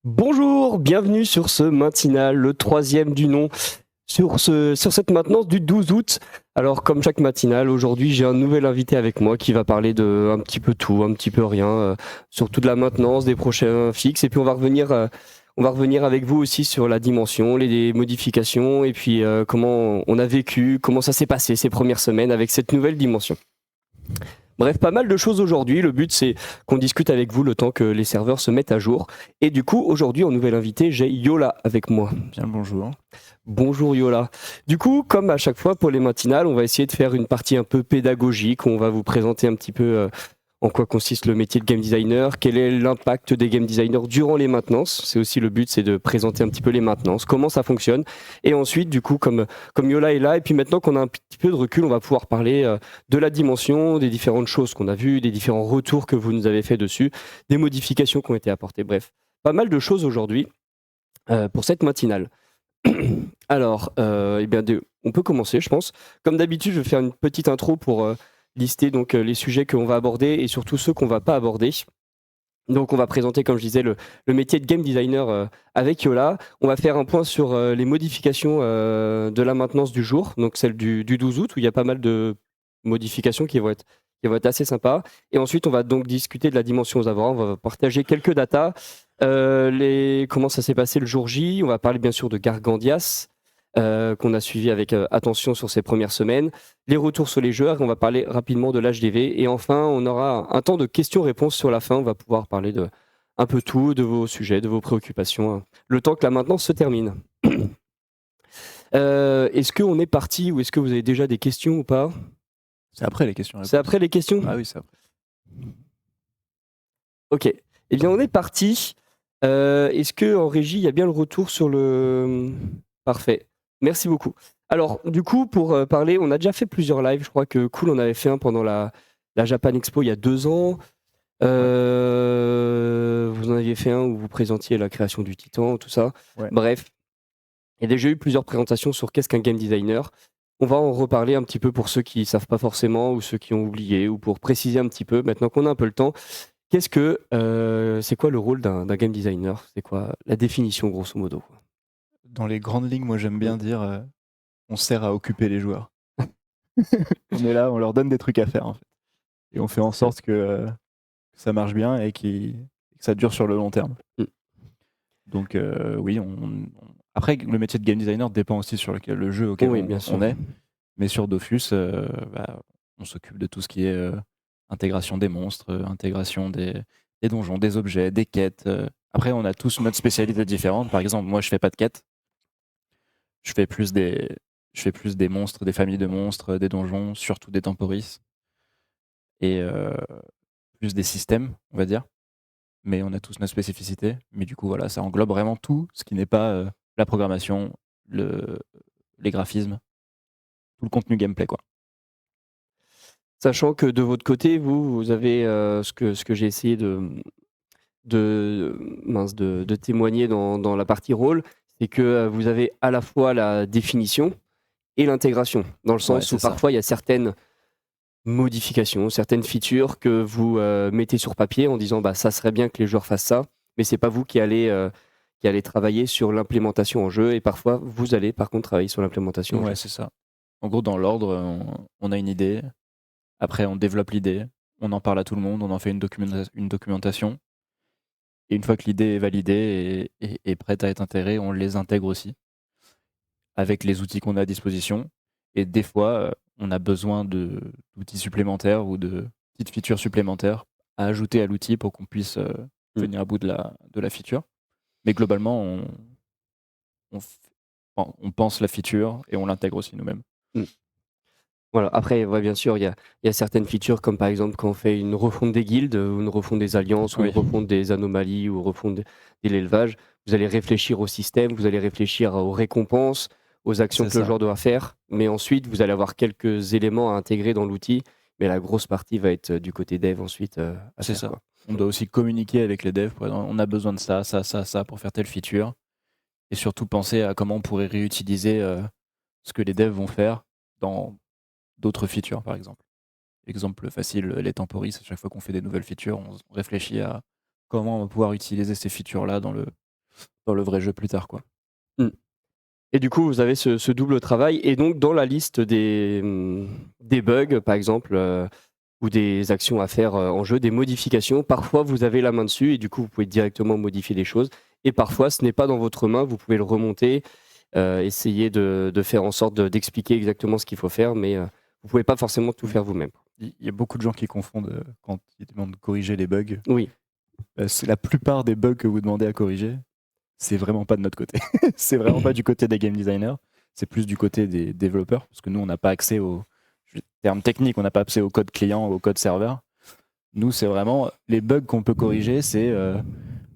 Bonjour, bienvenue sur ce matinal, le troisième du nom, sur cette maintenance du 12 août. Alors, comme chaque matinal, aujourd'hui, j'ai un nouvel invité avec moi qui va parler de un petit peu tout, un petit peu rien, surtout de la maintenance, des prochains fixes. Et puis, on va revenir avec vous aussi sur la dimension, les modifications, et puis comment on a vécu, comment ça s'est passé ces premières semaines avec cette nouvelle dimension. Bref, pas mal de choses aujourd'hui. Le but, c'est qu'on discute avec vous le temps que les serveurs se mettent à jour. Et du coup, aujourd'hui, en nouvel invité, j'ai Yola avec moi. Bien le bonjour. Bonjour Yola. Du coup, comme à chaque fois pour les matinales, on va essayer de faire une partie un peu pédagogique. On va vous présenter un petit peu en quoi consiste le métier de game designer, quel est l'impact des game designers durant les maintenances. C'est aussi le but, c'est de présenter un petit peu les maintenances, comment ça fonctionne. Et ensuite, du coup, comme Yola est là, et puis maintenant qu'on a un petit peu de recul, on va pouvoir parler de la dimension, des différentes choses qu'on a vues, des différents retours que vous nous avez fait dessus, des modifications qui ont été apportées. Bref, pas mal de choses aujourd'hui pour cette matinale. Alors, on peut commencer, je pense. Comme d'habitude, je vais faire une petite intro pour lister donc les sujets qu'on va aborder et surtout ceux qu'on va pas aborder. Donc, on va présenter, comme je disais, le métier de game designer avec Yola. On va faire un point sur les modifications de la maintenance du jour, donc celle du 12 août, où il y a pas mal de modifications qui vont être assez sympas. Et ensuite, on va donc discuter de la dimension aux avoirs. On va partager quelques datas, comment ça s'est passé le jour J. On va parler bien sûr de Gargandias, qu'on a suivi avec attention sur ces premières semaines, les retours sur les joueurs, et on va parler rapidement de l'HDV. Et enfin, on aura un temps de questions-réponses sur la fin. On va pouvoir parler de un peu tout, de vos sujets, de vos préoccupations, hein, le temps que la maintenance se termine. Est-ce qu'on est parti ou est-ce que vous avez déjà des questions ou pas? C'est après les questions C'est après les questions? Ah oui, c'est après. Ok. Eh bien, on est parti. Est-ce que en régie, il y a bien le retour sur le... Parfait. Merci beaucoup. Alors, du coup, pour parler, on a déjà fait plusieurs lives. Je crois que Cool, on avait fait un pendant la Japan Expo il y a 2 ans. Ouais. Vous en aviez fait un où vous présentiez la création du Titan, tout ça. Ouais. Bref, il y a déjà eu plusieurs présentations sur qu'est-ce qu'un game designer. On va en reparler un petit peu pour ceux qui ne savent pas forcément ou ceux qui ont oublié ou pour préciser un petit peu, maintenant qu'on a un peu le temps. C'est quoi le rôle d'un game designer? C'est quoi la définition, grosso modo? Dans les grandes lignes, moi j'aime bien dire on sert à occuper les joueurs. On est là, on leur donne des trucs à faire en fait. Et on fait en Parfait. sorte que ça marche bien et que ça dure sur le long terme. Mm. Donc oui, après le métier de game designer dépend aussi sur le jeu auquel Oui, bien sûr. on est. Mais sur Dofus, on s'occupe de tout ce qui est intégration des monstres, intégration des donjons, des objets, des quêtes. Après, on a tous notre spécialité différente. Par exemple, moi, je fais pas de quêtes. Je fais plus des, je fais plus des monstres, des familles de monstres, des donjons, surtout des temporis, et plus des systèmes, on va dire. Mais on a tous notre spécificité. Mais du coup, voilà, ça englobe vraiment tout ce qui n'est pas la programmation, le, les graphismes, tout le contenu gameplay, quoi. Sachant que de votre côté, vous avez ce que j'ai essayé de témoigner dans la partie rôle, c'est que vous avez à la fois la définition et l'intégration, dans le Ouais, sens où c'est ça. parfois il y a certaines modifications, certaines features que vous mettez sur papier en disant bah ça serait bien que les joueurs fassent ça, mais c'est pas vous qui allez travailler sur l'implémentation en jeu et parfois vous allez par contre travailler sur l'implémentation en Ouais, jeu. c'est ça. En gros, dans l'ordre, on a une idée. Après, on développe l'idée. On en parle à tout le monde. On en fait une documentation. Et une fois que l'idée est validée et prête à être intégrée, on les intègre aussi avec les outils qu'on a à disposition. Et des fois, on a besoin d'outils supplémentaires ou de petites features supplémentaires à ajouter à l'outil pour qu'on puisse Mm. venir à bout de la feature. Mais globalement, on, f- on pense la feature et on l'intègre aussi nous-mêmes. Mm. Voilà. Après, ouais, bien sûr, il y a certaines features comme par exemple quand on fait une refonte des guildes ou une refonte des alliances ou une Oui, refonte des anomalies ou une refonte de l'élevage, vous allez réfléchir au système, vous allez réfléchir aux récompenses, aux actions c'est que le ça. joueur doit faire, mais ensuite vous allez avoir quelques éléments à intégrer dans l'outil, mais la grosse partie va être du côté dev ensuite à C'est faire ça. quoi. On doit aussi communiquer avec les devs. Par exemple, on a besoin de ça, ça, ça, ça pour faire telle feature. Et surtout penser à comment on pourrait réutiliser ce que les devs vont faire dans d'autres features, par exemple. Exemple facile, les temporis. À chaque fois qu'on fait des nouvelles features, on réfléchit à comment on va pouvoir utiliser ces features-là dans le dans le vrai jeu plus tard, quoi. Et du coup, vous avez ce double travail. Et donc, dans la liste des bugs, par exemple, ou des actions à faire en jeu, des modifications, parfois vous avez la main dessus et du coup, vous pouvez directement modifier les choses. Et parfois, ce n'est pas dans votre main, vous pouvez le remonter, essayer de faire en sorte d'expliquer exactement ce qu'il faut faire, mais vous ne pouvez pas forcément tout faire vous-même. Il y a beaucoup de gens qui confondent quand ils demandent de corriger les bugs. Oui. C'est la plupart des bugs que vous demandez à corriger, c'est vraiment pas de notre côté. C'est vraiment pas du côté des game designers, c'est plus du côté des développeurs, parce que nous, on n'a pas accès au terme technique, on n'a pas accès au code client, au code serveur. Nous, c'est vraiment les bugs qu'on peut corriger, c'est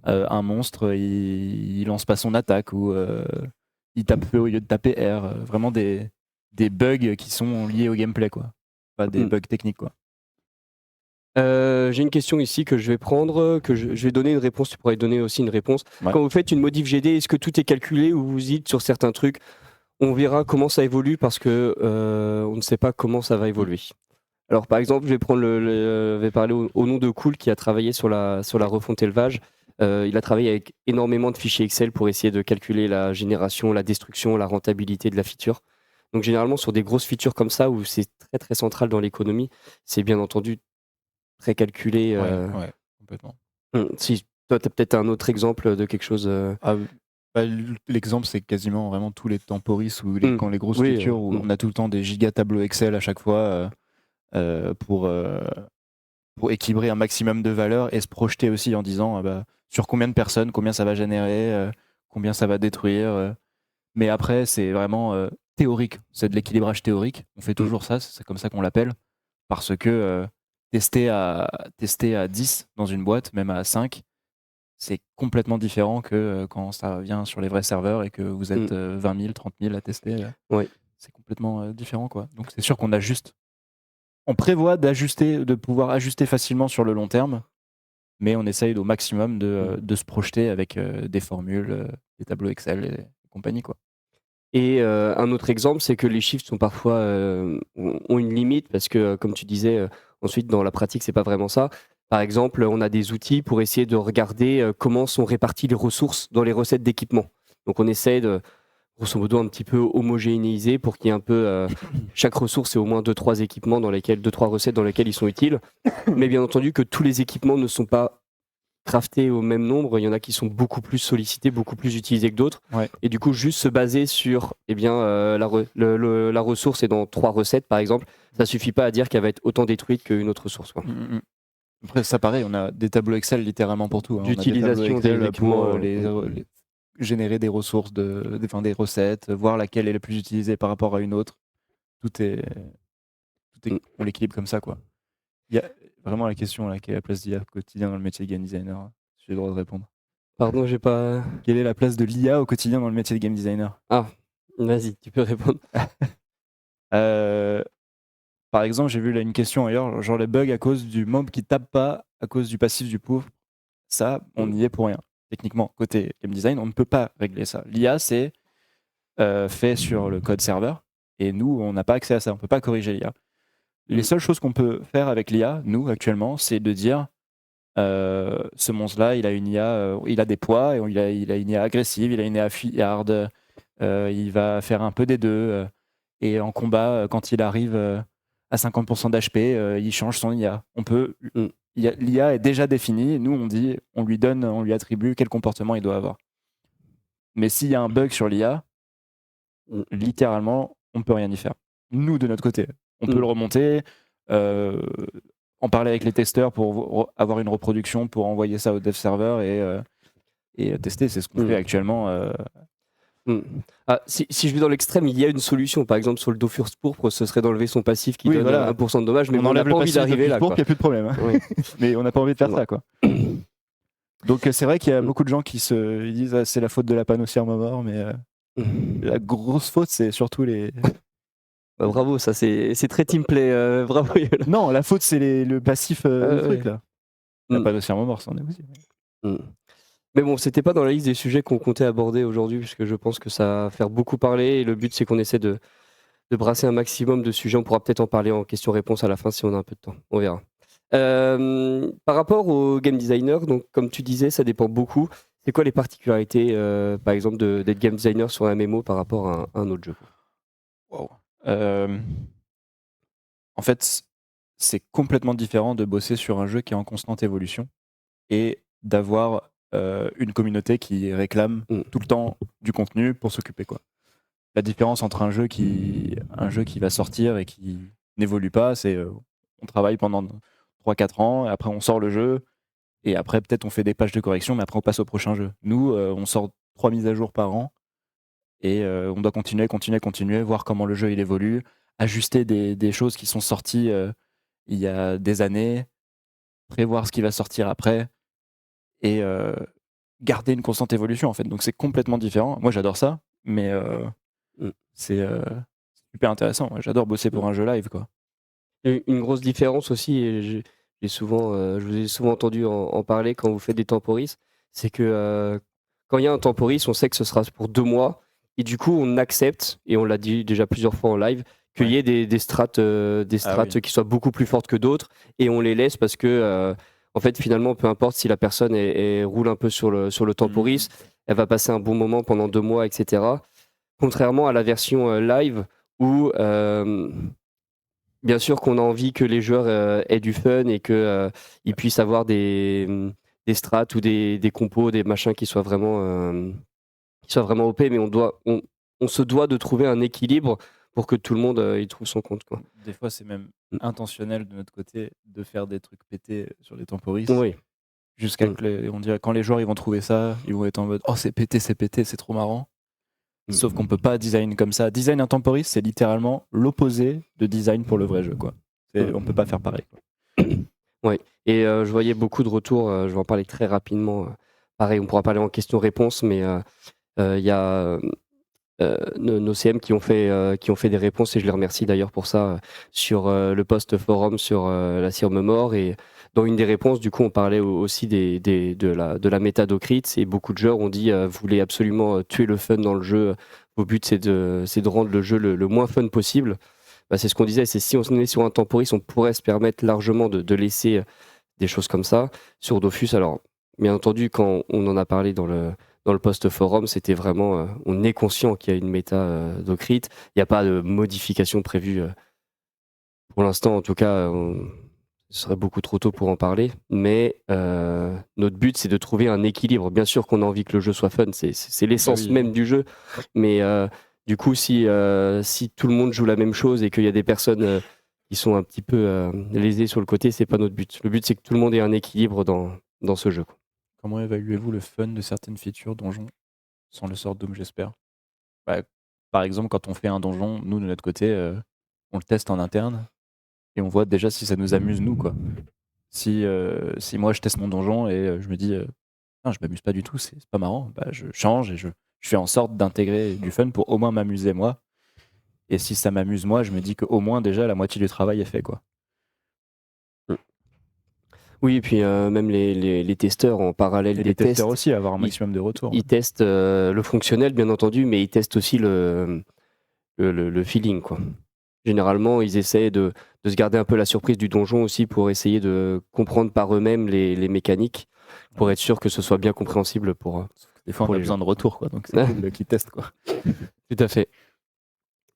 un monstre, il lance pas son attaque, ou il tape E au lieu de taper R. Vraiment des bugs qui sont liés au gameplay, quoi. Pas des bugs techniques, quoi. J'ai une question ici que je vais prendre, que je vais donner une réponse, tu pourrais donner aussi une réponse. Ouais. Quand vous faites une modif GD, est-ce que tout est calculé ou vous dites sur certains trucs, on verra comment ça évolue parce que on ne sait pas comment ça va évoluer. Alors par exemple, je vais prendre je vais parler au nom de Cool qui a travaillé sur la refonte élevage. Il a travaillé avec énormément de fichiers Excel pour essayer de calculer la génération, la destruction, la rentabilité de la feature. Donc généralement sur des grosses features comme ça où c'est très très central dans l'économie, c'est bien entendu très calculé. Ouais, complètement. Si toi, tu as peut-être un autre exemple de quelque chose. L'exemple, c'est quasiment vraiment tous les temporis ou quand les grosses Oui, features où on a tout le temps des giga tableaux Excel à chaque fois pour équilibrer un maximum de valeur et se projeter aussi en disant sur combien de personnes, combien ça va générer, combien ça va détruire. Mais après, c'est vraiment théorique. C'est de l'équilibrage théorique. On fait toujours ça, c'est comme ça qu'on l'appelle. Parce que tester à 10 dans une boîte, même à 5, c'est complètement différent que quand ça vient sur les vrais serveurs et que vous êtes 20 000, 30 000 à tester. Oui. C'est complètement différent, quoi. Donc c'est sûr qu'on ajuste. On prévoit de pouvoir ajuster facilement sur le long terme, mais on essaye au maximum de se projeter avec des formules, des tableaux Excel et compagnie, quoi. Et un autre exemple, c'est que les chiffres sont parfois ont une limite parce que, comme tu disais, ensuite dans la pratique, c'est pas vraiment ça. Par exemple, on a des outils pour essayer de regarder comment sont réparties les ressources dans les recettes d'équipement. Donc on essaie de, grosso modo, un petit peu homogénéiser pour qu'il y ait un peu chaque ressource ait au moins 2-3 équipements dans lesquels 2-3 recettes dans lesquelles ils sont utiles. Mais bien entendu que tous les équipements ne sont pas craftés au même nombre, il y en a qui sont beaucoup plus sollicités, beaucoup plus utilisés que d'autres. Ouais. Et du coup, juste se baser sur la ressource est dans 3 recettes, par exemple, ça suffit pas à dire qu'elle va être autant détruite qu'une autre ressource, quoi. Après, ça pareil, on a des tableaux Excel littéralement pour tout. D'utilisation des pour équipements, générer des ressources, des recettes, voir laquelle est la plus utilisée par rapport à une autre. Tout est on l'équilibre comme ça, quoi. Il y a vraiment la question là, quelle est la place d'IA au quotidien dans le métier de game designer? J'ai le droit de répondre. Pardon, j'ai pas. Quelle est la place de l'IA au quotidien dans le métier de game designer? Ah, vas-y, tu peux répondre. Par exemple, j'ai vu là une question ailleurs, genre les bugs à cause du mob qui tape pas à cause du passif du pauvre. Ça, on y est pour rien. Techniquement, côté game design, on ne peut pas régler ça. L'IA, c'est fait sur le code serveur et nous, on n'a pas accès à ça. On ne peut pas corriger l'IA. Les seules choses qu'on peut faire avec l'IA, nous, actuellement, c'est de dire ce monstre-là, il a une IA, il a des poids, et il a une IA agressive, il a une IA hard, il va faire un peu des deux. Et en combat, quand il arrive à 50% d'HP, il change son IA. L'IA est déjà définie, nous, on lui attribue quel comportement il doit avoir. Mais s'il y a un bug sur l'IA, littéralement, on ne peut rien y faire. Nous, de notre côté, on peut le remonter, en parler avec les testeurs pour avoir une reproduction, pour envoyer ça au dev server et tester. C'est ce qu'on fait actuellement. Si je vais dans l'extrême, il y a une solution. Par exemple, sur le Dofus pourpre, ce serait d'enlever son passif qui donne 1% de dommages, mais on n'a pas envie d'arriver là. Il n'y a plus de problème. Hein. Oui. Mais on n'a pas envie de faire ça, quoi. Donc c'est vrai qu'il y a beaucoup de gens qui ils disent c'est la faute de la panocierme mort, mais la grosse faute, c'est surtout les... Bah, bravo, ça c'est très teamplay, bravo. Non, la faute c'est le passif truc là. La panocierme mort, ça en est aussi. Mais bon, c'était pas dans la liste des sujets qu'on comptait aborder aujourd'hui, puisque je pense que ça va faire beaucoup parler, et le but c'est qu'on essaie de brasser un maximum de sujets. On pourra peut-être en parler en question-réponse à la fin si on a un peu de temps, on verra. Par rapport au game designer, donc comme tu disais, ça dépend beaucoup. C'est quoi les particularités, par exemple, d'être game designer sur un MMO par rapport à un autre jeu? Wow. En fait, c'est complètement différent de bosser sur un jeu qui est en constante évolution et d'avoir une communauté qui réclame tout le temps du contenu pour s'occuper, quoi. La différence entre un jeu qui va sortir et qui n'évolue pas, c'est on travaille pendant 3-4 ans, et après on sort le jeu, et après peut-être on fait des pages de correction, mais après on passe au prochain jeu. Nous, on sort 3 mises à jour par an, et on doit continuer, voir comment le jeu il évolue, ajuster des choses qui sont sorties il y a des années, prévoir ce qui va sortir après, et garder une constante évolution en fait. Donc c'est complètement différent. Moi j'adore ça, mais c'est super intéressant. Moi, j'adore bosser pour un jeu live, quoi. Une grosse différence aussi, et je vous ai souvent entendu en parler quand vous faites des temporis, c'est que quand il y a un temporis, on sait que ce sera pour 2 mois, et du coup on accepte, et on l'a dit déjà plusieurs fois en live, qu'il y ait des strates, oui. qui soient beaucoup plus fortes que d'autres, et on les laisse parce que en fait finalement peu importe si la personne roule un peu sur le temporis, elle va passer un bon moment pendant 2 mois, etc. Contrairement à la version live où bien sûr qu'on a envie que les joueurs aient du fun et que ils puissent avoir des strats ou des compos, des machins qui soient vraiment OP, mais on se doit de trouver un équilibre pour que tout le monde y trouve son compte, quoi. Des fois, c'est même intentionnel de notre côté de faire des trucs pétés sur les temporis. Oui. Jusqu'à on dirait quand les joueurs ils vont trouver ça, ils vont être en mode oh c'est pété, c'est trop marrant. Sauf qu'on peut pas design comme ça. Design un temporis, c'est littéralement l'opposé de design pour le vrai jeu, quoi. On peut pas faire pareil, quoi. Oui. Et je voyais beaucoup de retours, je vais en parler très rapidement. Pareil, on pourra parler en question-réponse, mais il y a nos CM qui ont fait des réponses, et je les remercie d'ailleurs pour ça, sur le post forum sur la Sirme Mort. Et dans une des réponses, du coup, on parlait aussi de la méta d'Ocrit, et beaucoup de joueurs ont dit vous voulez absolument tuer le fun dans le jeu. Vos buts, c'est de rendre le jeu le moins fun possible. Bah, c'est ce qu'on disait, c'est si on est sur un temporis, on pourrait se permettre largement de laisser des choses comme ça. Sur Dofus, alors, bien entendu, quand on en a parlé dans le post forum, c'était vraiment, on est conscient qu'il y a une méta d'Ocrit. Il n'y a pas de modification prévue pour l'instant, en tout cas, ce serait beaucoup trop tôt pour en parler. Mais notre but, c'est de trouver un équilibre. Bien sûr qu'on a envie que le jeu soit fun, c'est l'essence même du jeu. Mais du coup, si tout le monde joue la même chose et qu'il y a des personnes qui sont un petit peu lésées sur le côté, c'est pas notre but. Le but, c'est que tout le monde ait un équilibre dans ce jeu, quoi. Comment évaluez-vous le fun de certaines features donjons sans le sort Doom, j'espère? Bah, par exemple, quand on fait un donjon, nous de notre côté, on le teste en interne et on voit déjà si ça nous amuse nous, quoi. Si moi je teste mon donjon et je me dis ah, je m'amuse pas du tout, c'est pas marrant, bah, je change et je fais en sorte d'intégrer du fun pour au moins m'amuser moi. Et si ça m'amuse moi, je me dis qu'au moins déjà la moitié du travail est fait, quoi. Oui, et puis même les testeurs en parallèle Et des les tests, testeurs aussi, avoir un maximum de retours. ils testent le fonctionnel, bien entendu, mais ils testent aussi le feeling, quoi. Généralement, ils essaient de se garder un peu la surprise du donjon aussi pour essayer de comprendre par eux-mêmes les mécaniques, pour être sûr que ce soit bien compréhensible pour Des fois, on pour a les besoin gens. de retours, quoi. Donc c'est cool qu'ils testent, quoi. Tout à fait.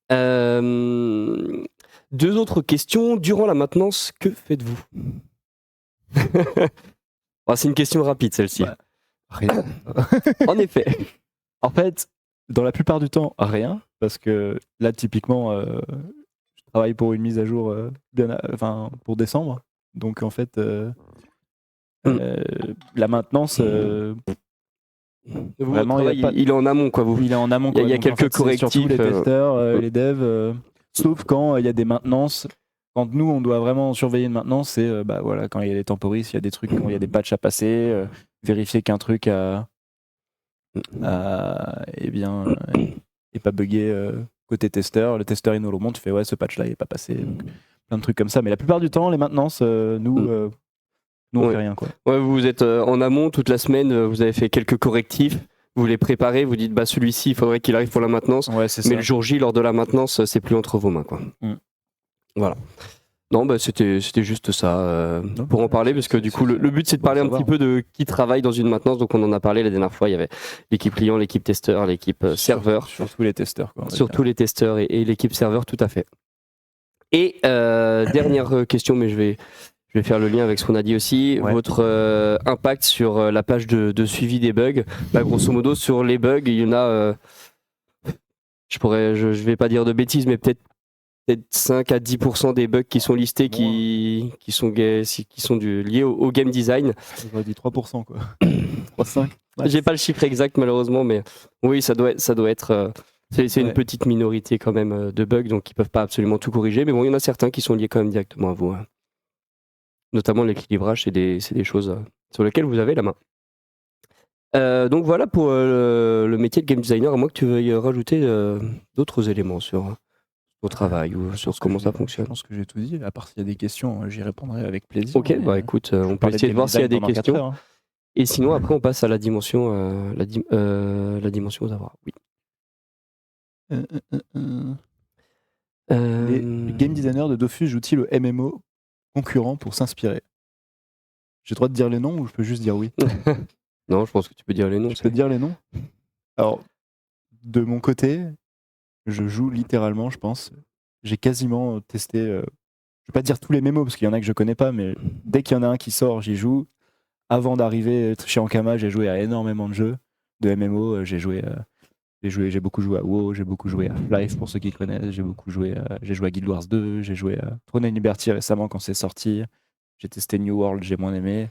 2 autres questions. Durant la maintenance, que faites-vous? Oh, c'est une question rapide, celle-ci. Bah, rien. En effet. En fait, dans la plupart du temps, rien. Parce que là, typiquement, je travaille pour une mise à jour pour décembre. Donc en fait, la maintenance, vraiment, il est en amont, quoi. il est en amont. Il y a Donc, en quelques fait, c'est correctifs. surtout les testeurs, les devs. Sauf quand il y a des maintenances. Quand nous, on doit vraiment surveiller une maintenance, c'est bah, voilà, quand il y a des temporis, il y a des trucs, quand il y a des patchs à passer, vérifier qu'un truc eh bien, est pas buggé côté testeur. Le testeur, il nous le remonte, il fait ouais, ce patch-là, il est pas passé. Donc, plein de trucs comme ça. Mais la plupart du temps, les maintenances, nous, on fait rien, quoi. Ouais, vous êtes en amont toute la semaine, vous avez fait quelques correctifs, vous les préparez, vous dites bah celui-ci, il faudrait qu'il arrive pour la maintenance. Ouais, c'est mais ça. le jour J, lors de la maintenance, c'est plus entre vos mains, quoi. Voilà. Non, bah c'était juste ça pour en parler parce que du coup le but c'est de parler un petit peu de qui travaille dans une maintenance. Donc on en a parlé la dernière fois. Il y avait l'équipe client, l'équipe testeur, l'équipe serveur, surtout les testeurs, quoi, surtout les testeurs et l'équipe serveur, tout à fait. Et dernière question, mais je vais faire le lien avec ce qu'on a dit aussi. Ouais. Votre impact sur la page de suivi des bugs. Bah, grosso modo, sur les bugs, il y en a. Je vais pas dire de bêtises, mais peut-être 5 à 10% des bugs qui sont listés qui sont liés au game design. J'aurais dit 3%, quoi. 3-5. Ouais. J'ai pas le chiffre exact malheureusement, mais oui, ça doit être. C'est une petite minorité quand même de bugs, donc ils peuvent pas absolument tout corriger. Mais bon, il y en a certains qui sont liés quand même directement à vous. Notamment l'équilibrage, c'est des choses sur lesquelles vous avez la main. Donc voilà pour le métier de game designer, à moins que tu veuilles rajouter d'autres éléments sur au travail ou sur comment ça fonctionne. Je pense que j'ai tout dit. À part s'il y a des questions, j'y répondrai avec plaisir. Ok, bah écoute, on peut essayer de voir s'il y a des questions. Heures, hein. Et sinon, après, on passe à la dimension, la dimension aux avoirs. Oui. Les game designers de Dofus jouent-ils le MMO concurrent pour s'inspirer? J'ai le droit de dire les noms ou je peux juste dire oui? Non, je pense que tu peux dire les noms. Je peux dire les noms? Alors, de mon côté, je joue littéralement, je pense. J'ai quasiment testé, je vais pas dire tous les MMO parce qu'il y en a que je connais pas, mais dès qu'il y en a un qui sort, j'y joue. Avant d'arriver chez Ankama, j'ai joué à énormément de jeux de MMO. J'ai beaucoup joué à WoW, j'ai beaucoup joué à Half-Life pour ceux qui connaissent, j'ai joué à Guild Wars 2, j'ai joué à Throne and Liberty récemment quand c'est sorti. J'ai testé New World, j'ai moins aimé.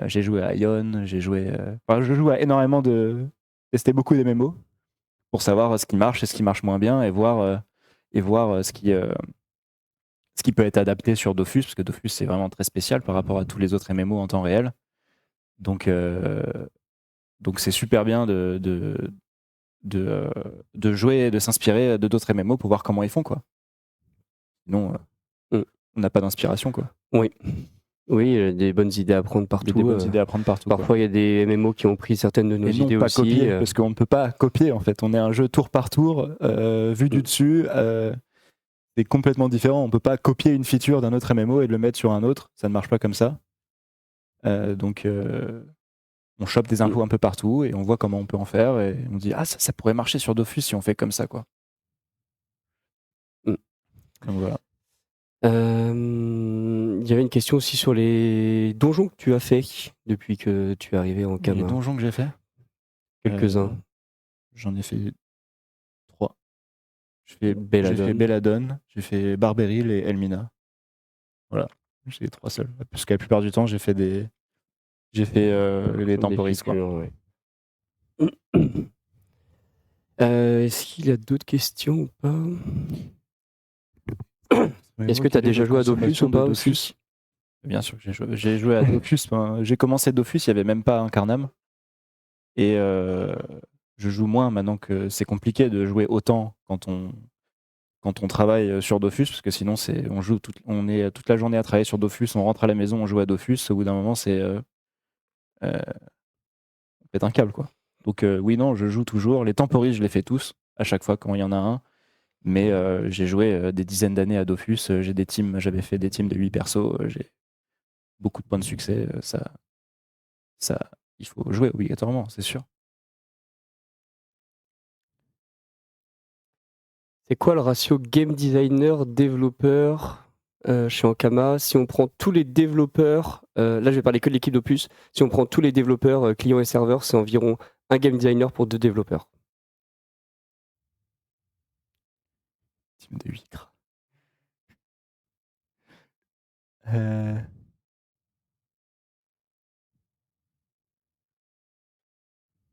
J'ai joué à Ion, je joue à énormément tester beaucoup de MMO pour savoir ce qui marche et ce qui marche moins bien et voir ce qui peut être adapté sur Dofus, parce que Dofus c'est vraiment très spécial par rapport à tous les autres MMO en temps réel. Donc c'est super bien de jouer, de s'inspirer de d'autres MMO pour voir comment ils font, quoi. Sinon, on n'a pas d'inspiration, quoi. Oui. Oui, il y a des bonnes idées à prendre partout. Parfois, il y a des MMO qui ont pris certaines de nos idées pas aussi. Copier, parce qu'on ne peut pas copier, en fait. On est un jeu tour par tour, vu du dessus. C'est complètement différent. On ne peut pas copier une feature d'un autre MMO et le mettre sur un autre. Ça ne marche pas comme ça. Donc, on chope des infos un peu partout et on voit comment on peut en faire. Et on dit, ça pourrait marcher sur Dofus si on fait comme ça, quoi. Donc voilà. Il y avait une question aussi sur les donjons que tu as fait depuis que tu es arrivé en Ankama. Les donjons que j'ai fait? Quelques-uns. J'en ai fait 3. J'ai fait Belladon. Belladon, j'ai fait Barberil et Elmina. Voilà, j'ai les 3 seuls. Parce que la plupart du temps, j'ai fait les temporis, quoi. Ouais. Est-ce qu'il y a d'autres questions ou pas? Est-ce que tu as déjà joué à Dofus ou pas aussi? Bien sûr, j'ai joué à Dofus. J'ai commencé Dofus, il n'y avait même pas Incarnam. Et je joue moins maintenant que c'est compliqué de jouer autant quand on travaille sur Dofus, parce que sinon on est toute la journée à travailler sur Dofus, on rentre à la maison, on joue à Dofus, au bout d'un moment on pète un câble, quoi. Donc oui, non, je joue toujours. Les temporis, je les fais tous, à chaque fois quand il y en a un. Mais j'ai joué des dizaines d'années à Dofus, j'avais fait des teams de 8 persos, j'ai beaucoup de points de succès, il faut jouer obligatoirement, c'est sûr. C'est quoi le ratio game designer développeur chez Ankama? Si on prend tous les développeurs, là je vais parler que de l'équipe d'Opus, si on prend tous les développeurs clients et serveurs, c'est environ un game designer pour 2 développeurs. Team de 8.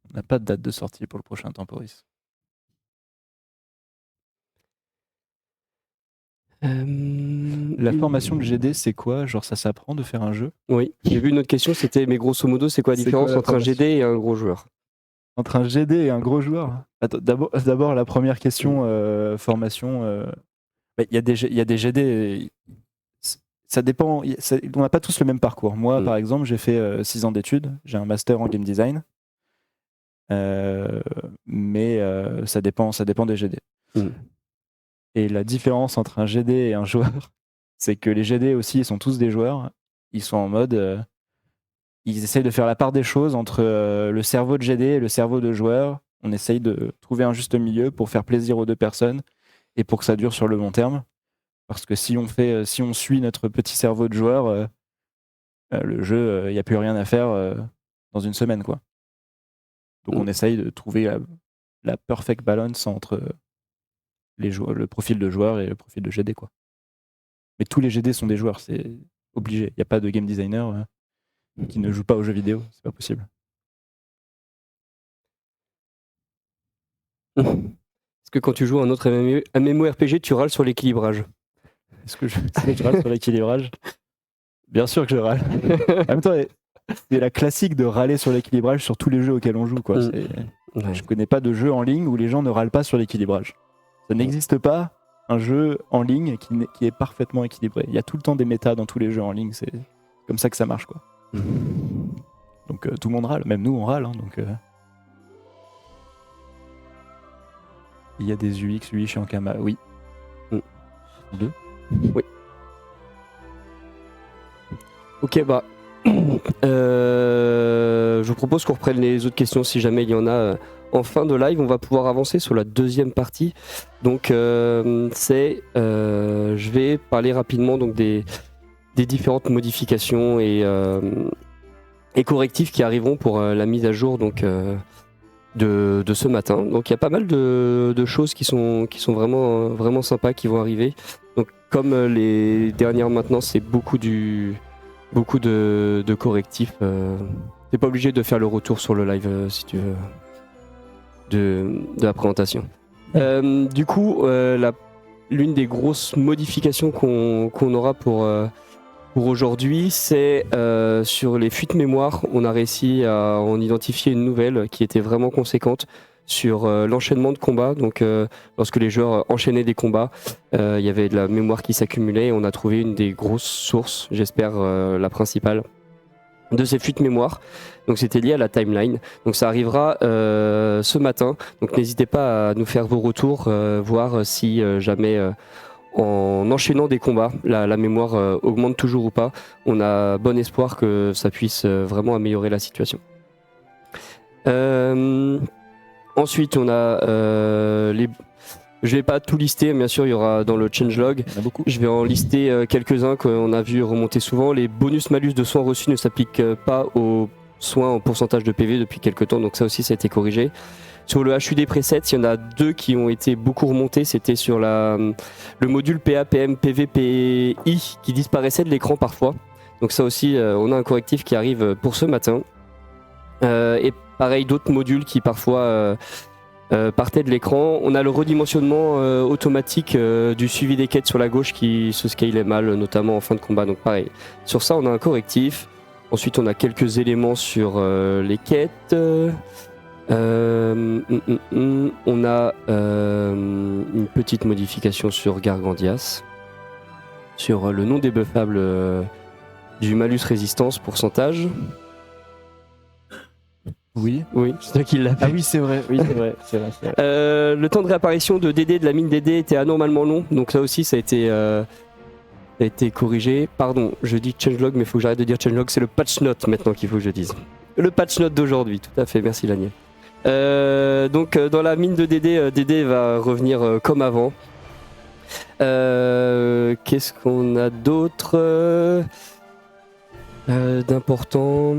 On n'a pas de date de sortie pour le prochain Temporis. La formation de GD, c'est quoi? Genre, ça s'apprend de faire un jeu? Oui, j'ai vu une autre question, c'était, mais grosso modo, c'est quoi la différence entre un GD et un gros joueur? Entre un GD et un gros joueur? Attends, d'abord, la première question, formation. Il y a des GD. Ça dépend. On n'a pas tous le même parcours. Moi, par exemple, j'ai fait 6 ans d'études. J'ai un master en game design. Mais ça dépend des GD. Et la différence entre un GD et un joueur, c'est que les GD aussi, ils sont tous des joueurs. Ils sont en mode, ils essayent de faire la part des choses entre le cerveau de GD et le cerveau de joueur. On essaye de trouver un juste milieu pour faire plaisir aux deux personnes et pour que ça dure sur le long terme. Parce que si on suit notre petit cerveau de joueur, le jeu, il n'y a plus rien à faire dans une semaine, quoi. Donc on essaye de trouver la perfect balance entre le profil de joueur et le profil de GD, quoi. Mais tous les GD sont des joueurs, c'est obligé. Il n'y a pas de game designer qui ne joue pas aux jeux vidéo, c'est pas possible. Est-ce que quand tu joues à un autre MMORPG, tu râles sur l'équilibrage? Est-ce que je râle sur l'équilibrage? Bien sûr que je râle. En même temps, c'est la classique de râler sur l'équilibrage sur tous les jeux auxquels on joue, quoi. Ouais. Je connais pas de jeu en ligne où les gens ne râlent pas sur l'équilibrage. Ça n'existe pas un jeu en ligne qui est parfaitement équilibré. Il y a tout le temps des méta dans tous les jeux en ligne, c'est comme ça que ça marche, quoi. Donc tout le monde râle, même nous on râle. Hein, donc, il y a des UX, UI chez Ankama, oui. Deux. Oui. Ok, bah. Je vous propose qu'on reprenne les autres questions si jamais il y en a en fin de live. On va pouvoir avancer sur la deuxième partie. Donc, je vais parler rapidement donc, des différentes modifications et correctifs qui arriveront pour la mise à jour donc, de ce matin. Donc, il y a pas mal de choses qui sont vraiment sympas qui vont arriver. Donc, comme les dernières maintenant, c'est beaucoup de correctifs. T'es pas obligé de faire le retour sur le live si tu veux de la présentation. Du coup, l'une des grosses modifications qu'on aura pour aujourd'hui, c'est sur les fuites mémoire. On a réussi à en identifier une nouvelle qui était vraiment conséquente sur l'enchaînement de combats. Donc, lorsque les joueurs enchaînaient des combats, il y avait de la mémoire qui s'accumulait et on a trouvé une des grosses sources, j'espère la principale, de ces fuites mémoire. Donc, c'était lié à la timeline. Donc, ça arrivera ce matin. Donc, n'hésitez pas à nous faire vos retours, voir si jamais en enchaînant des combats, la mémoire augmente toujours ou pas. On a bon espoir que ça puisse vraiment améliorer la situation. Ensuite, on a je vais pas tout lister, bien sûr, il y aura dans le changelog. Il y en a beaucoup. Je vais en lister quelques-uns qu'on a vu remonter souvent. Les bonus-malus de soins reçus ne s'appliquent pas aux soins en pourcentage de PV depuis quelques temps, donc ça aussi, ça a été corrigé. Sur le HUD preset, il y en a deux qui ont été beaucoup remontés. C'était sur le module PAPM PVPI qui disparaissait de l'écran parfois. Donc ça aussi, on a un correctif qui arrive pour ce matin. Et pareil, d'autres modules qui parfois partaient de l'écran. On a le redimensionnement automatique du suivi des quêtes sur la gauche qui se scalait mal, notamment en fin de combat. Donc pareil, sur ça, on a un correctif. Ensuite, on a quelques éléments sur les quêtes. On a une petite modification sur Gargandias, sur le non débuffable du malus résistance pourcentage. Oui, c'est toi qui l'as fait. Ah oui, c'est vrai. Oui, c'est vrai. Le temps de réapparition de DD de la mine DD était anormalement long, donc ça aussi ça a été corrigé. Pardon, je dis changelog, mais il faut que j'arrête de dire changelog, c'est le patch note maintenant qu'il faut que je dise. Le patch note d'aujourd'hui, tout à fait, merci Daniel. Donc dans la mine de DD, DD va revenir comme avant. Qu'est-ce qu'on a d'autre d'important?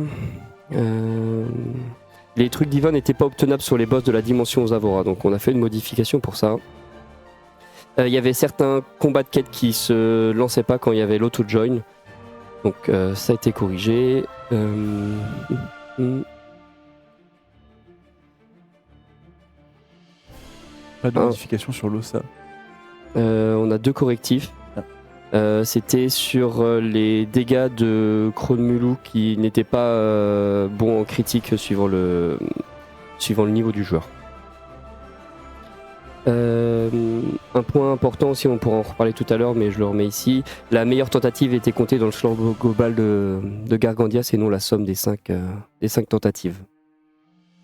Les trucs divins n'étaient pas obtenables sur les boss de la dimension aux Avora, donc on a fait une modification pour ça. Il y avait certains combats de quête qui se lançaient pas quand il y avait l'auto-join, donc ça a été corrigé. Pas de modification sur l'OSA. On a deux correctifs. C'était sur les dégâts de Kronmulu qui n'étaient pas bons en critique suivant le niveau du joueur. Un point important aussi, on pourra en reparler tout à l'heure, mais je le remets ici. La meilleure tentative était comptée dans le score global de Gargandias et non la somme des 5 tentatives.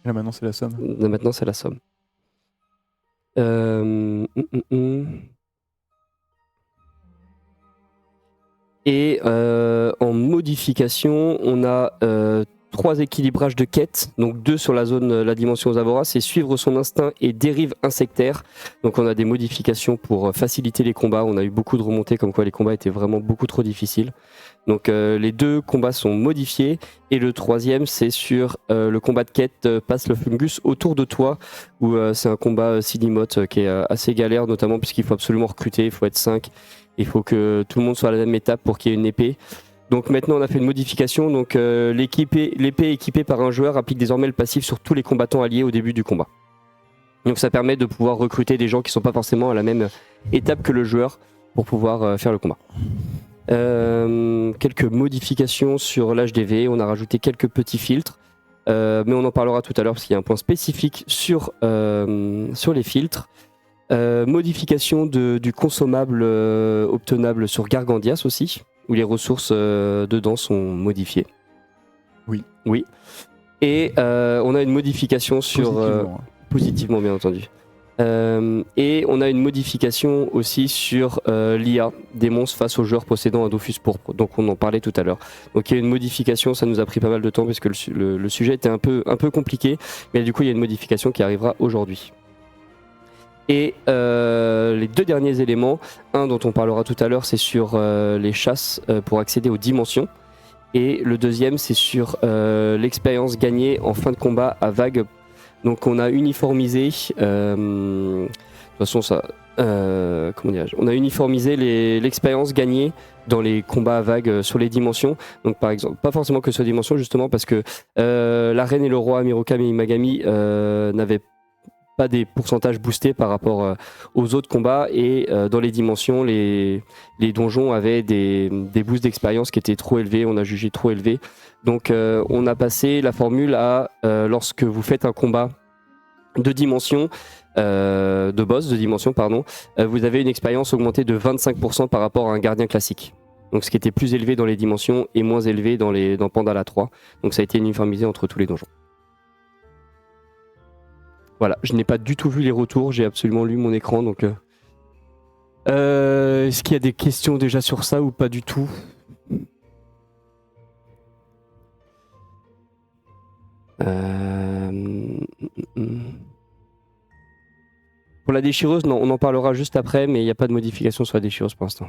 Là maintenant c'est la somme. Maintenant c'est la somme. Et en modification, on a 3 équilibrages de quêtes, donc 2 sur la zone, la dimension Zavora, c'est suivre son instinct et dérive insectaire. Donc on a des modifications pour faciliter les combats. On a eu beaucoup de remontées comme quoi les combats étaient vraiment beaucoup trop difficiles. Donc les 2 combats sont modifiés et le 3e c'est sur le combat de quête passe le fungus autour de toi où c'est un combat Silimote qui est assez galère notamment puisqu'il faut absolument recruter, il faut être 5. Il faut que tout le monde soit à la même étape pour qu'il y ait une épée. Donc maintenant on a fait une modification, donc l'épée équipée par un joueur applique désormais le passif sur tous les combattants alliés au début du combat. Donc ça permet de pouvoir recruter des gens qui ne sont pas forcément à la même étape que le joueur pour pouvoir faire le combat. Quelques modifications sur l'HDV, on a rajouté quelques petits filtres, mais on en parlera tout à l'heure parce qu'il y a un point spécifique sur les filtres. Modification du consommable obtenable sur Gargandias aussi, où les ressources dedans sont modifiées. Oui. Et on a une modification sur... Positivement, bien entendu. Et on a une modification aussi sur l'IA des monstres face aux joueurs possédant un Dofus pourpre. Donc on en parlait tout à l'heure. Donc il y a une modification, ça nous a pris pas mal de temps parce que le sujet était un peu compliqué. Mais du coup il y a une modification qui arrivera aujourd'hui. Et les 2 derniers éléments, un dont on parlera tout à l'heure, c'est sur les chasses pour accéder aux dimensions. Et le deuxième, c'est sur l'expérience gagnée en fin de combat à vague. Donc on a uniformisé, de toute façon ça, comment dirais-je, on a uniformisé l'expérience gagnée dans les combats à vague sur les dimensions. Donc par exemple, pas forcément que sur les dimensions justement parce que la reine et le roi Mirokami et Imagami n'avaient pas des pourcentages boostés par rapport aux autres combats et dans les dimensions les donjons avaient des boosts d'expérience qui étaient trop élevés, on a jugé trop élevés, donc on a passé la formule à lorsque vous faites un combat de dimension de boss de dimension pardon, vous avez une expérience augmentée de 25% par rapport à un gardien classique, donc ce qui était plus élevé dans les dimensions et moins élevé dans Pandala 3, donc ça a été uniformisé entre tous les donjons. Voilà, je n'ai pas du tout vu les retours, j'ai absolument lu mon écran, donc... est-ce qu'il y a des questions déjà sur ça ou pas du tout ? Pour la déchireuse, non, on en parlera juste après, mais il n'y a pas de modification sur la déchireuse pour l'instant.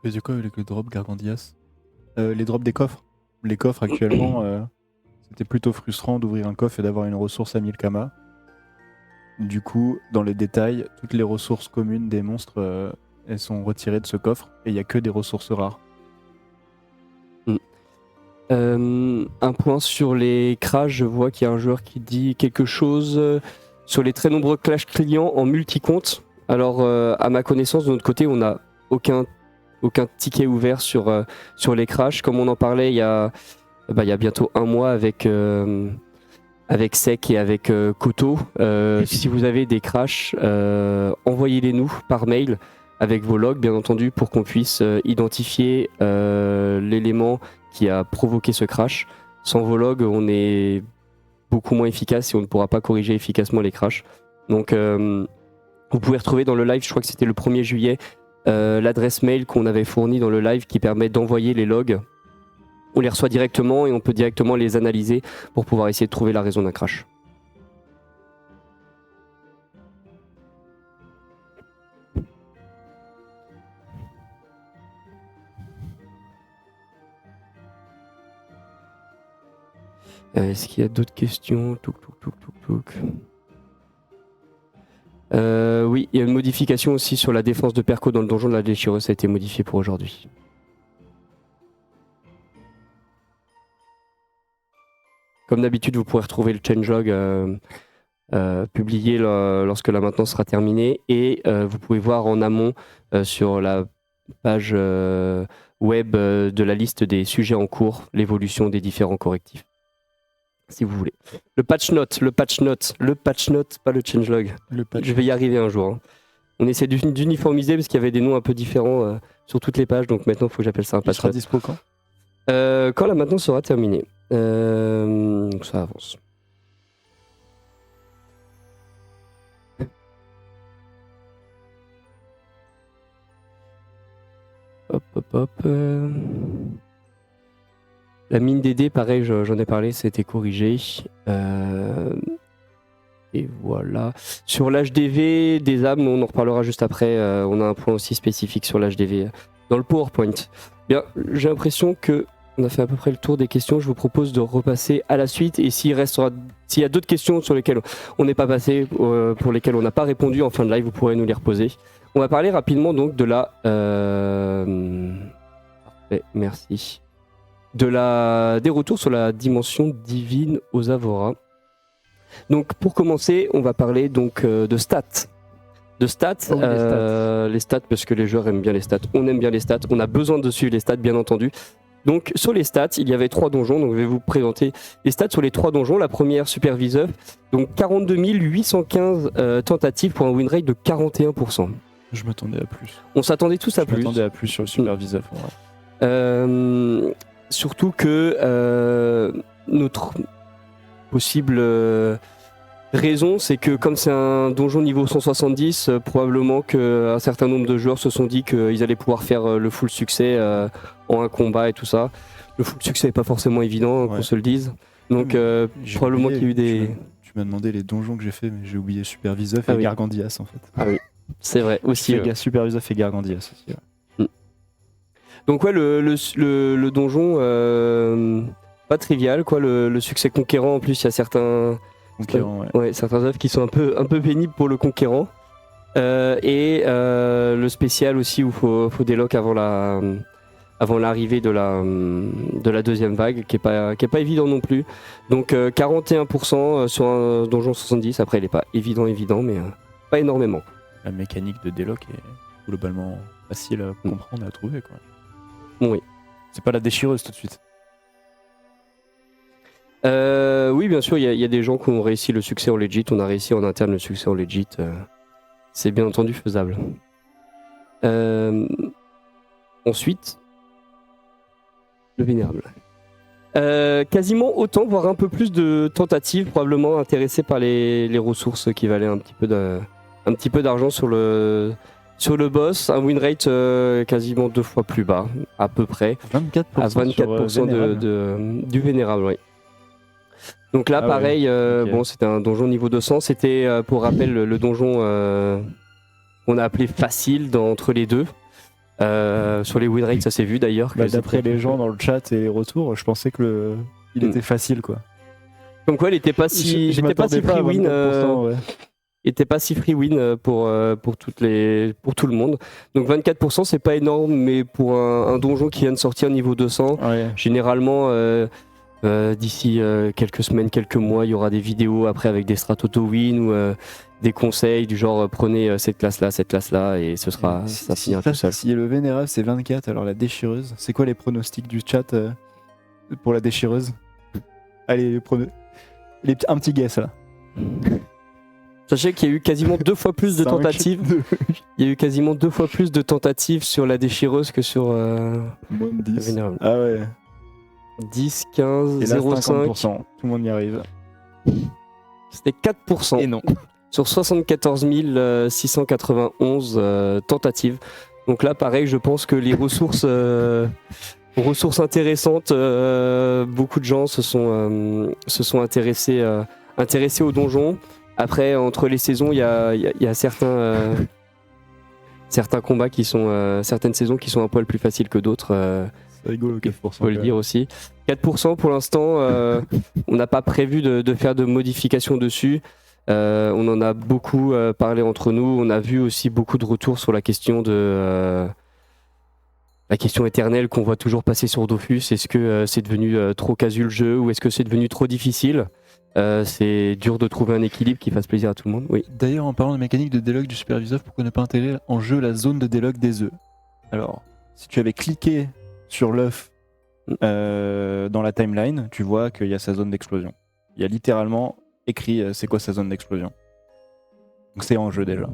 Et du coup, avec le drop Gargandias, les drops des coffres. Les coffres actuellement, c'était plutôt frustrant d'ouvrir un coffre et d'avoir une ressource à 1000 kama. Du coup, dans les détails, toutes les ressources communes des monstres, elles sont retirées de ce coffre et il n'y a que des ressources rares. Un point sur les crashs, je vois qu'il y a un joueur qui dit quelque chose sur les très nombreux clash clients en multi-compte. Alors, à ma connaissance, de notre côté, on n'a aucun ticket ouvert sur les crashs. Comme on en parlait il y a bientôt un mois avec Sec et avec Koto. Si vous avez des crashs, envoyez-les nous par mail avec vos logs bien entendu pour qu'on puisse identifier l'élément qui a provoqué ce crash. Sans vos logs, on est beaucoup moins efficace et on ne pourra pas corriger efficacement les crashs. Donc vous pouvez retrouver dans le live, je crois que c'était le 1er juillet, l'adresse mail qu'on avait fournie dans le live qui permet d'envoyer les logs. On les reçoit directement et on peut directement les analyser pour pouvoir essayer de trouver la raison d'un crash. Est-ce qu'il y a d'autres questions ? Oui, il y a une modification aussi sur la défense de Perco dans le donjon de la déchireuse, ça a été modifié pour aujourd'hui. Comme d'habitude, vous pourrez retrouver le changelog publié lorsque la maintenance sera terminée et vous pouvez voir en amont sur la page web de la liste des sujets en cours, l'évolution des différents correctifs. Si vous voulez. Le patch note, pas le changelog. Je vais y arriver un jour. Hein. On essaie d'uniformiser parce qu'il y avait des noms un peu différents sur toutes les pages, donc maintenant il faut que j'appelle ça un patch note. Il sera dispo quand ? Quand la maintenance sera terminée. Donc ça avance. La mine des dés, pareil, j'en ai parlé, c'était corrigé. Et voilà. Sur l'HDV des âmes, on en reparlera juste après. On a un point aussi spécifique sur l'HDV dans le PowerPoint. Bien, j'ai l'impression que on a fait à peu près le tour des questions. Je vous propose de repasser à la suite. Et s'il y a d'autres questions sur lesquelles on n'est pas passé, pour lesquelles on n'a pas répondu en fin de live, vous pourrez nous les reposer. On va parler rapidement donc de la... Parfait, merci. Des retours sur la dimension divine aux Avora. Donc pour commencer, on va parler donc de stats. Les stats, parce que les joueurs aiment bien les stats. On aime bien les stats. On a besoin de suivre les stats, bien entendu. Donc sur les stats, il y avait 3 donjons. Donc je vais vous présenter les stats sur les 3 donjons. La première, Supervisor. Donc 42 815 tentatives pour un win rate de 41%. Je m'attendais à plus. On s'attendait tous à plus. Je m'attendais à plus sur le Supervisor. Surtout que notre possible raison, c'est que comme c'est un donjon niveau 170, probablement qu'un certain nombre de joueurs se sont dit qu'ils allaient pouvoir faire le full succès en un combat et tout ça. Le full succès n'est pas forcément évident, qu'on se le dise. Donc probablement qu'il y a eu des... Tu m'as demandé les donjons que j'ai fait, mais j'ai oublié Supervisor et Gargandias en fait. Ah oui, c'est vrai aussi. Supervisor et Gargandias aussi. Ouais. Donc ouais, le donjon, pas trivial, quoi. Le succès conquérant, en plus, il y a certains... certains œuvres qui sont un peu pénibles pour le conquérant. Et le spécial aussi où faut déloc avant l'arrivée de la deuxième vague, qui est pas évident non plus. Donc 41% sur un donjon 70. Après, il est pas évident, mais pas énormément. La mécanique de déloc est globalement facile à comprendre et à trouver, quoi. Oui. C'est pas la déchireuse tout de suite. Oui, bien sûr, il y a des gens qui ont réussi le succès en legit. On a réussi en interne le succès en legit. C'est bien entendu faisable. Ensuite, le vénérable. Quasiment autant, voire un peu plus de tentatives, probablement intéressées par les ressources qui valaient un petit peu d'argent sur le boss. Un win rate quasiment 2 fois plus bas, à peu près. 24% à 24% du vénérable, oui. Donc là, pareil, okay. Bon, c'était un donjon niveau 200. C'était, pour rappel, le donjon qu'on a appelé facile entre les deux. Sur les win rates, ça s'est vu d'ailleurs. D'après les gens dans le chat et les retours, je pensais que il était facile, quoi. Donc ouais, il n'était pas si free win. Il n'était pas si free win pour tout le monde. Donc 24%, c'est pas énorme, mais pour un donjon qui vient de sortir niveau 200, généralement. D'ici quelques semaines, quelques mois, il y aura des vidéos après avec des strats auto-win ou des conseils du genre prenez cette classe-là et ce sera ça finira tout seul. Si le vénérable c'est 24, alors la déchireuse, c'est quoi les pronostics du chat pour la déchireuse? Allez, un petit guess là. Sachez qu'il y a eu quasiment 2 fois plus de tentatives. Il y a eu quasiment 2 fois plus de tentatives sur la déchireuse que sur moins de 10. le vénérable. Ah ouais. 10, 15, 0,5. Tout le monde y arrive. C'était 4%. Et non. Sur 74 691 tentatives. Donc là, pareil, je pense que les ressources intéressantes, beaucoup de gens se sont intéressés au donjon. Après, entre les saisons, il y a certains combats qui sont... certaines saisons qui sont un poil plus faciles que d'autres. C'est rigolo, 4%. Faut le dire aussi. 4% pour l'instant, on n'a pas prévu de faire de modifications dessus. On en a beaucoup parlé entre nous. On a vu aussi beaucoup de retours sur la question éternelle qu'on voit toujours passer sur Dofus. Est-ce que c'est devenu trop casu le jeu ou est-ce que c'est devenu trop difficile? C'est dur de trouver un équilibre qui fasse plaisir à tout le monde. Oui. D'ailleurs, en parlant de mécanique de déloc du Supervisor, pourquoi ne pas intégrer en jeu la zone de déloc des œufs? Alors, si tu avais cliqué sur l'œuf dans la timeline, tu vois qu'il y a sa zone d'explosion. Il y a littéralement écrit c'est quoi sa zone d'explosion. Donc c'est en jeu déjà.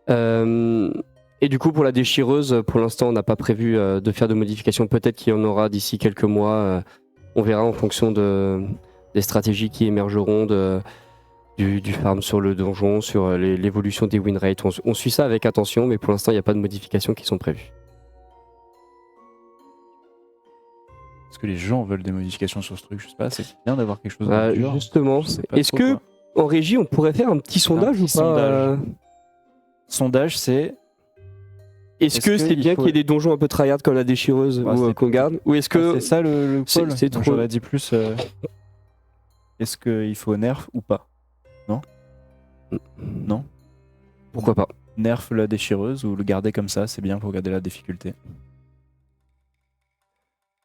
Et du coup pour la déchireuse, pour l'instant on n'a pas prévu de faire de modifications. Peut-être qu'il y en aura d'ici quelques mois. On verra en fonction des stratégies qui émergeront, du farm sur le donjon, sur l'évolution des win rates. On suit ça avec attention, mais pour l'instant, il n'y a pas de modifications qui sont prévues. Est-ce que les gens veulent des modifications sur ce truc? Je sais pas, c'est bien d'avoir quelque chose de dur. Justement, Je sais pas est-ce trop, que quoi. en régie, on pourrait faire un petit sondage petit ou pas sondage. Sondage, c'est Est-ce que c'est qu'il bien faut- qu'il y ait des donjons un peu tryhard comme la déchireuse Ouais, ou c'est- qu'on garde? Ou est-ce que c'est ça le c'est- pôle. c'est Donc, trop- j'aurais dit plus. Est-ce qu'il faut nerf ou pas? Non. pourquoi pas? Nerf la déchireuse ou le garder comme ça, c'est bien pour garder la difficulté.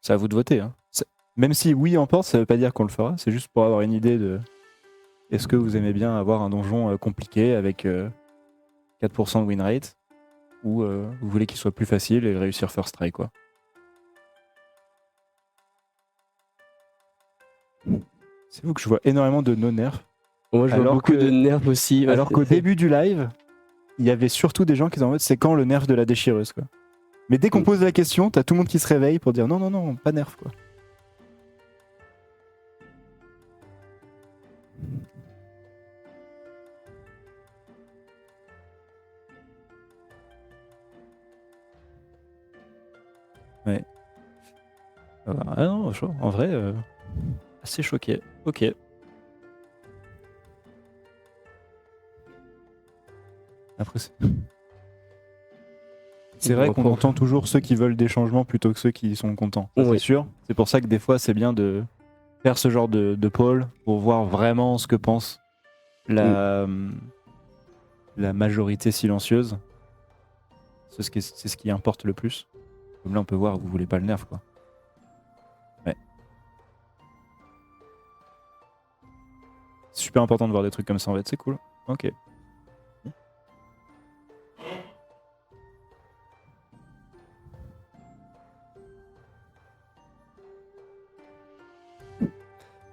C'est à vous de voter. Hein. Même si oui emporte, ça veut pas dire qu'on le fera. C'est juste pour avoir une idée de. Est-ce que vous aimez bien avoir un donjon compliqué avec 4% de win rate ou vous voulez qu'il soit plus facile et réussir first try quoi. C'est vous que je vois énormément de no-nerf. Moi, je vois Alors beaucoup que- de nerfs aussi. Ouais, Alors qu'au c'est- début du live, il y avait surtout des gens qui étaient en mode c'est quand le nerf de la déchireuse quoi. Mais dès qu'on pose la question, t'as tout le monde qui se réveille pour dire non, non, non, pas nerf quoi. Ouais. Ah non, chaud. En vrai, assez choqué. Ok. Après, c'est vrai qu'on entend toujours ceux qui veulent des changements plutôt que ceux qui sont contents. Ça, Oui. c'est sûr. C'est pour ça que des fois, c'est bien de faire ce genre de poll pour voir vraiment ce que pense la majorité silencieuse. C'est ce qui importe le plus. Comme là, on peut voir que vous voulez pas le nerf, quoi. Ouais. C'est super important de voir des trucs comme ça en fait, c'est cool. Ok.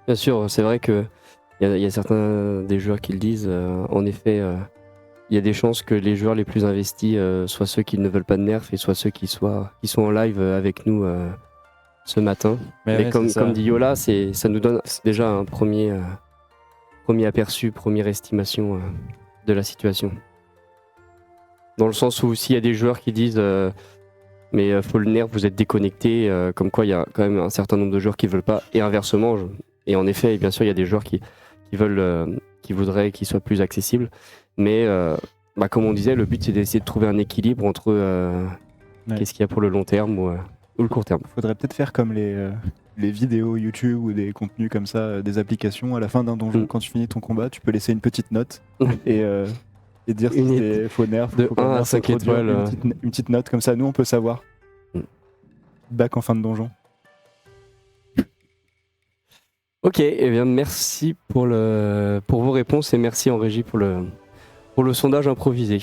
Bien sûr, c'est vrai que il y a certains des joueurs qui le disent. En effet, il y a des chances que les joueurs les plus investis soient ceux qui ne veulent pas de nerfs et soit ceux qui sont en live avec nous ce matin. Mais ouais, comme, c'est ça. comme dit Yola, ça nous donne déjà un premier aperçu, première estimation de la situation. Dans le sens où s'il y a des joueurs qui disent mais faut le nerf, vous êtes déconnecté, comme quoi il y a quand même un certain nombre de joueurs qui veulent pas, et inversement. Et en effet, bien sûr, il y a des joueurs qui veulent, qui voudraient qu'il soit plus accessible. Mais comme on disait, le but c'est d'essayer de trouver un équilibre entre Ouais. qu'est-ce qu'il y a pour le long terme ou le court terme. Faudrait peut-être faire comme les vidéos YouTube ou des contenus comme ça, des applications. À la fin d'un donjon, quand tu finis ton combat, tu peux laisser une petite note et dire si c'est faux nerf, de faut pas 1 à nerf, c'est 5 trop dur, étoiles, une petite note comme ça. Nous, on peut savoir. Back en fin de donjon. Ok, eh bien merci pour vos réponses et merci en régie pour le sondage improvisé.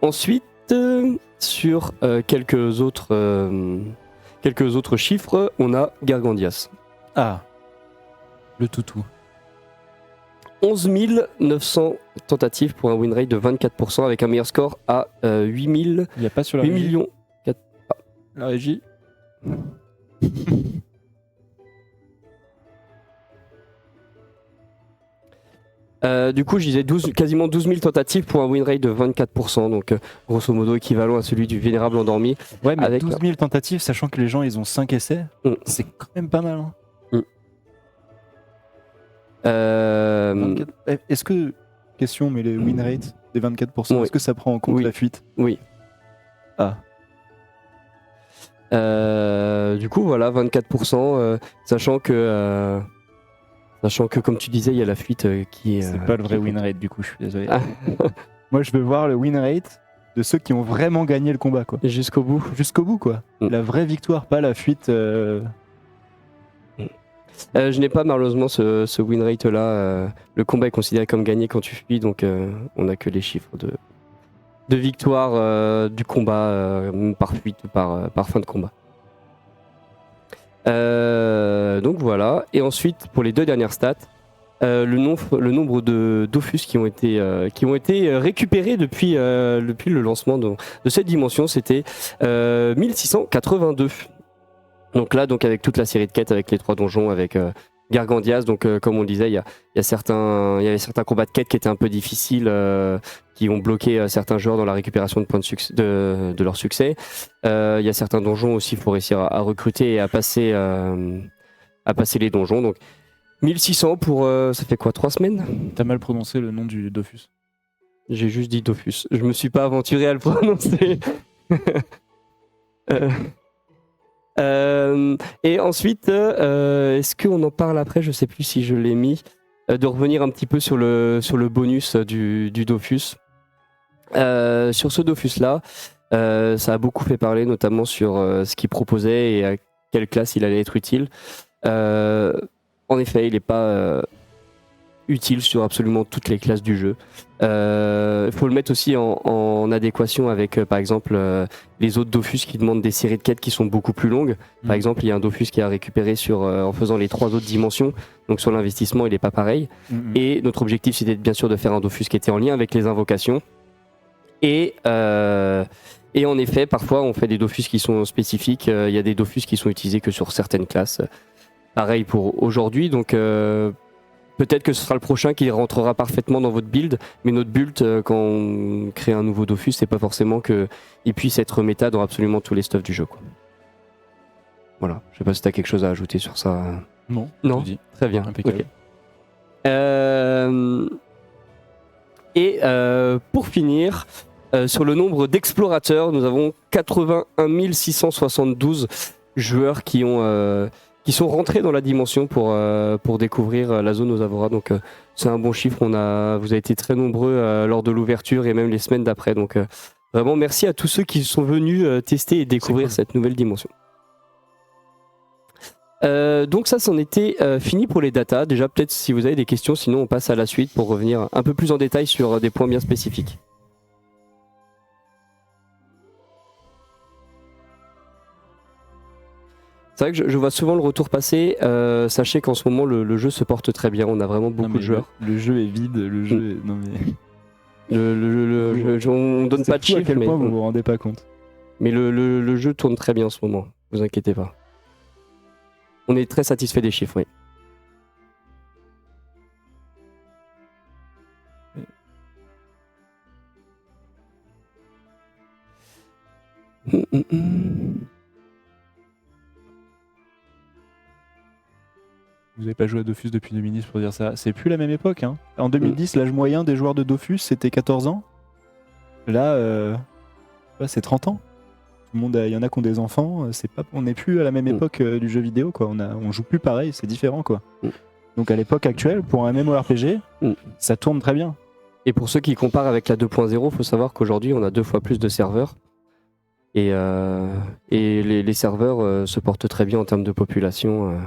Ensuite, sur quelques autres chiffres, on a Gargandias. Ah, le toutou. 11 900 tentatives pour un win rate de 24% avec un meilleur score à 8 Il n'y a pas sur la régie. millions. La régie. Du coup, je disais quasiment 12 000 tentatives pour un win rate de 24%, donc grosso modo équivalent à celui du Vénérable endormi. Ouais, mais Avec- 12 000 tentatives, sachant que les gens, ils ont 5 essais, Mm. c'est quand même pas mal. Hein. Euh, 24. Est-ce que, question, mais les win rates des 24%, Oui. est-ce que ça prend en compte Oui. la fuite? oui. Ah, Du coup, voilà, 24%, sachant que, comme tu disais, il y a la fuite qui est. c'est pas le vrai qui- win rate du coup, je suis désolé. Ah. Moi, je veux voir le win rate de ceux qui ont vraiment gagné le combat, quoi. Jusqu'au bout. Jusqu'au bout, quoi. Mm. La vraie victoire, pas la fuite. Je n'ai pas malheureusement ce win rate là. Le combat est considéré comme gagné quand tu fuis, donc on n'a que les chiffres de victoire du combat par fuite ou par fin de combat. Donc voilà. Et ensuite, pour les deux dernières stats, le nombre de Dofus qui ont été récupérés depuis le lancement de cette dimension, c'était 1682. Donc là, avec toute la série de quêtes, avec les 3 donjons, avec Gargandias, donc comme on le disait, il y avait certains combats de quête qui étaient un peu difficiles, qui ont bloqué certains joueurs dans la récupération de points de leur succès. Il y a certains donjons aussi, il faut réussir à recruter et à passer les donjons. Donc 1600 pour, ça fait quoi, 3 semaines? T'as mal prononcé le nom du Dofus. J'ai juste dit Dofus. Je me suis pas aventuré à le prononcer. Et ensuite, est-ce qu'on en parle après? Je sais plus si je l'ai mis. De revenir un petit peu sur le bonus du Dofus. Sur ce Dofus-là, ça a beaucoup fait parler, notamment sur ce qu'il proposait et à quelle classe il allait être utile. En effet, il n'est pas utile sur absolument toutes les classes du jeu. Il faut le mettre aussi en adéquation avec, par exemple, les autres Dofus qui demandent des séries de quêtes qui sont beaucoup plus longues. Par exemple, il y a un Dofus qui a récupéré en faisant les 3 autres dimensions. Donc sur l'investissement, il n'est pas pareil. Et notre objectif, c'était bien sûr de faire un Dofus qui était en lien avec les invocations. Et en effet, parfois, on fait des Dofus qui sont spécifiques. Il y a des Dofus qui sont utilisés que sur certaines classes. Pareil pour aujourd'hui. Donc peut-être que ce sera le prochain qui rentrera parfaitement dans votre build, mais notre build, quand on crée un nouveau Dofus, c'est pas forcément qu'il puisse être méta dans absolument tous les stuffs du jeu, quoi. Voilà, je sais pas si t'as quelque chose à ajouter sur ça. Non, Non, très bien. Impeccable. Ok. Et pour finir, sur le nombre d'explorateurs, nous avons 81 672 joueurs qui sont rentrés dans la dimension pour découvrir la zone aux Avora. Donc c'est un bon chiffre. Vous avez été très nombreux lors de l'ouverture et même les semaines d'après. Donc vraiment merci à tous ceux qui sont venus tester et découvrir cette nouvelle dimension. Donc ça, c'en était fini pour les datas. Déjà peut-être si vous avez des questions, sinon on passe à la suite pour revenir un peu plus en détail sur des points bien spécifiques. C'est vrai que je vois souvent le retour passer. Sachez qu'en ce moment, le jeu se porte très bien. On a vraiment beaucoup de joueurs. Le jeu est vide. Le jeu est... Non mais... on donne pas de chiffres. À quel point vous vous rendez pas compte. Mais le jeu tourne très bien en ce moment. Vous inquiétez pas. On est très satisfait des chiffres, oui. Vous n'avez pas joué à Dofus depuis 2010 pour dire ça. C'est plus la même époque. Hein. En 2010, l'âge moyen des joueurs de Dofus, c'était 14 ans. Là, c'est 30 ans. Tout le monde, il y en a qui ont des enfants. On n'est plus à la même époque du jeu vidéo. Quoi. On joue plus pareil, c'est différent. Quoi. Donc à l'époque actuelle, pour un MMORPG, ça tourne très bien. Et pour ceux qui comparent avec la 2.0, il faut savoir qu'aujourd'hui, on a 2 fois plus de serveurs. Et les serveurs se portent très bien en termes de population.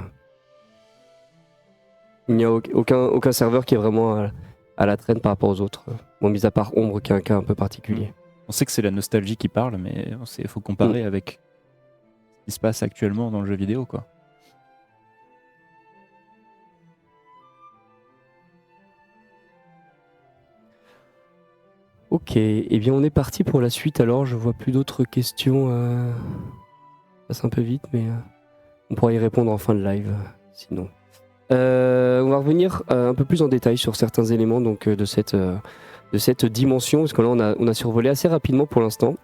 Il n'y a aucun serveur qui est vraiment à la traîne par rapport aux autres. Bon, mis à part Ombre, qui est un cas un peu particulier. On sait que c'est la nostalgie qui parle, mais il faut comparer avec ce qui se passe actuellement dans le jeu vidéo, quoi. Ok, et bien on est parti pour la suite alors. Je vois plus d'autres questions. Ça passe un peu vite, mais on pourra y répondre en fin de live, sinon. On va revenir un peu plus en détail sur certains éléments donc, de cette dimension, parce que là on a survolé assez rapidement pour l'instant.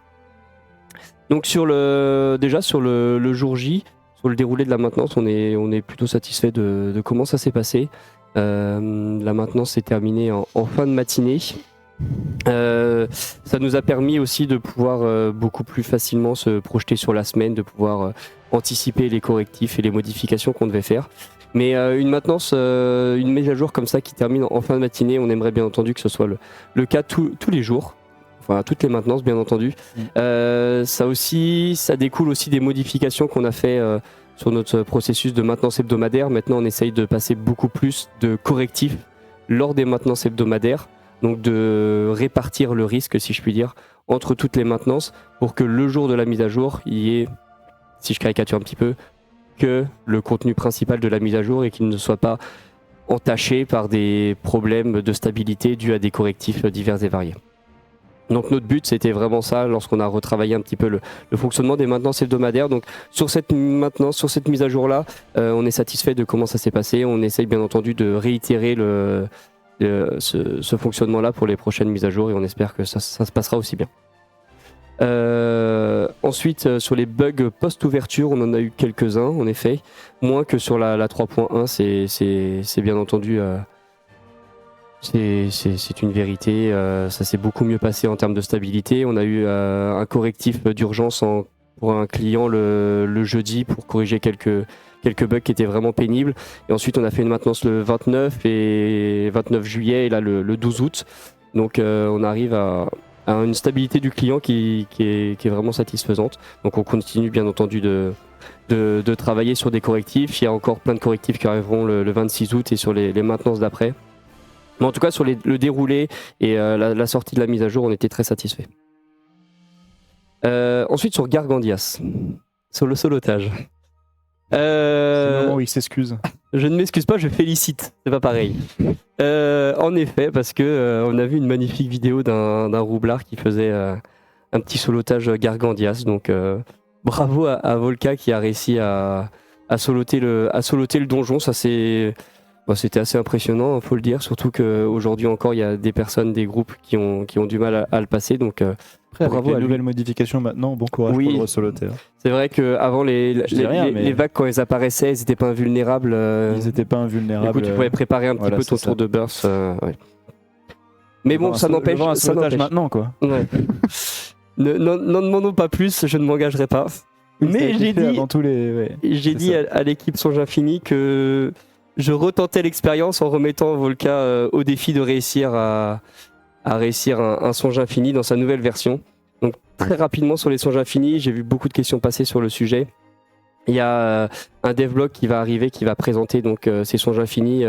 Donc déjà sur le jour J, sur le déroulé de la maintenance, on est plutôt satisfait de comment ça s'est passé. La maintenance s'est terminée en fin de matinée. Ça nous a permis aussi de pouvoir beaucoup plus facilement se projeter sur la semaine, de pouvoir anticiper les correctifs et les modifications qu'on devait faire. Mais une maintenance, une mise à jour comme ça qui termine en fin de matinée, on aimerait bien entendu que ce soit le cas tous les jours, enfin toutes les maintenances bien entendu. Ça découle aussi des modifications qu'on a fait sur notre processus de maintenance hebdomadaire. Maintenant on essaye de passer beaucoup plus de correctifs lors des maintenances hebdomadaires, donc de répartir le risque, si je puis dire, entre toutes les maintenances pour que le jour de la mise à jour, il y ait, si je caricature un petit peu, que le contenu principal de la mise à jour et qu'il ne soit pas entaché par des problèmes de stabilité dus à des correctifs divers et variés. Donc notre but c'était vraiment ça lorsqu'on a retravaillé un petit peu le fonctionnement des maintenances hebdomadaires. Donc sur cette maintenance, sur cette mise à jour là, on est satisfait de comment ça s'est passé. On essaye bien entendu de réitérer ce fonctionnement là pour les prochaines mises à jour et on espère que ça se passera aussi bien. Ensuite sur les bugs post-ouverture, on en a eu quelques-uns en effet, moins que sur la 3.1, c'est bien entendu... C'est une vérité, ça s'est beaucoup mieux passé en termes de stabilité. On a eu un correctif d'urgence pour un client le jeudi pour corriger quelques bugs qui étaient vraiment pénibles. Et ensuite on a fait une maintenance le 29 juillet et là le 12 août. Donc on arrive à une stabilité du client qui est vraiment satisfaisante. Donc on continue bien entendu de travailler sur des correctifs. Il y a encore plein de correctifs qui arriveront le 26 août et sur les maintenances d'après. Mais en tout cas, sur le déroulé et la sortie de la mise à jour, on était très satisfaits. Ensuite, sur Gargandias, sur le solotage. C'est le moment où il s'excuse. Je ne m'excuse pas, je félicite. C'est pas pareil. En effet, parce que on a vu une magnifique vidéo d'un roublard qui faisait un petit solotage Gargandias. Donc, bravo à Volca qui a réussi à soloter le donjon. Ça, c'était assez impressionnant, il faut le dire, surtout qu'aujourd'hui encore, il y a des personnes, des groupes qui ont du mal à le passer. Donc, après, avec les nouvelles modifications maintenant, bon courage pour le resoloter. C'est vrai qu'avant, les vagues, quand elles apparaissaient, elles n'étaient pas invulnérables. Ils n'étaient pas invulnérables. Du coup, tu pouvais préparer un petit peu ton tour de burst. Ouais. Mais bon, ça n'empêche. Ça n'empêche maintenant, quoi. Ouais. N'en demandons pas plus, je ne m'engagerai pas. Mais j'ai dit à l'équipe Songe Infini que je retentais l'expérience en remettant Volca au défi de réussir à réussir un Songe Infini dans sa nouvelle version. Donc très rapidement sur les Songes Infinis, j'ai vu beaucoup de questions passer sur le sujet. Il y a un devlog qui va arriver, qui va présenter donc ces Songes Infinis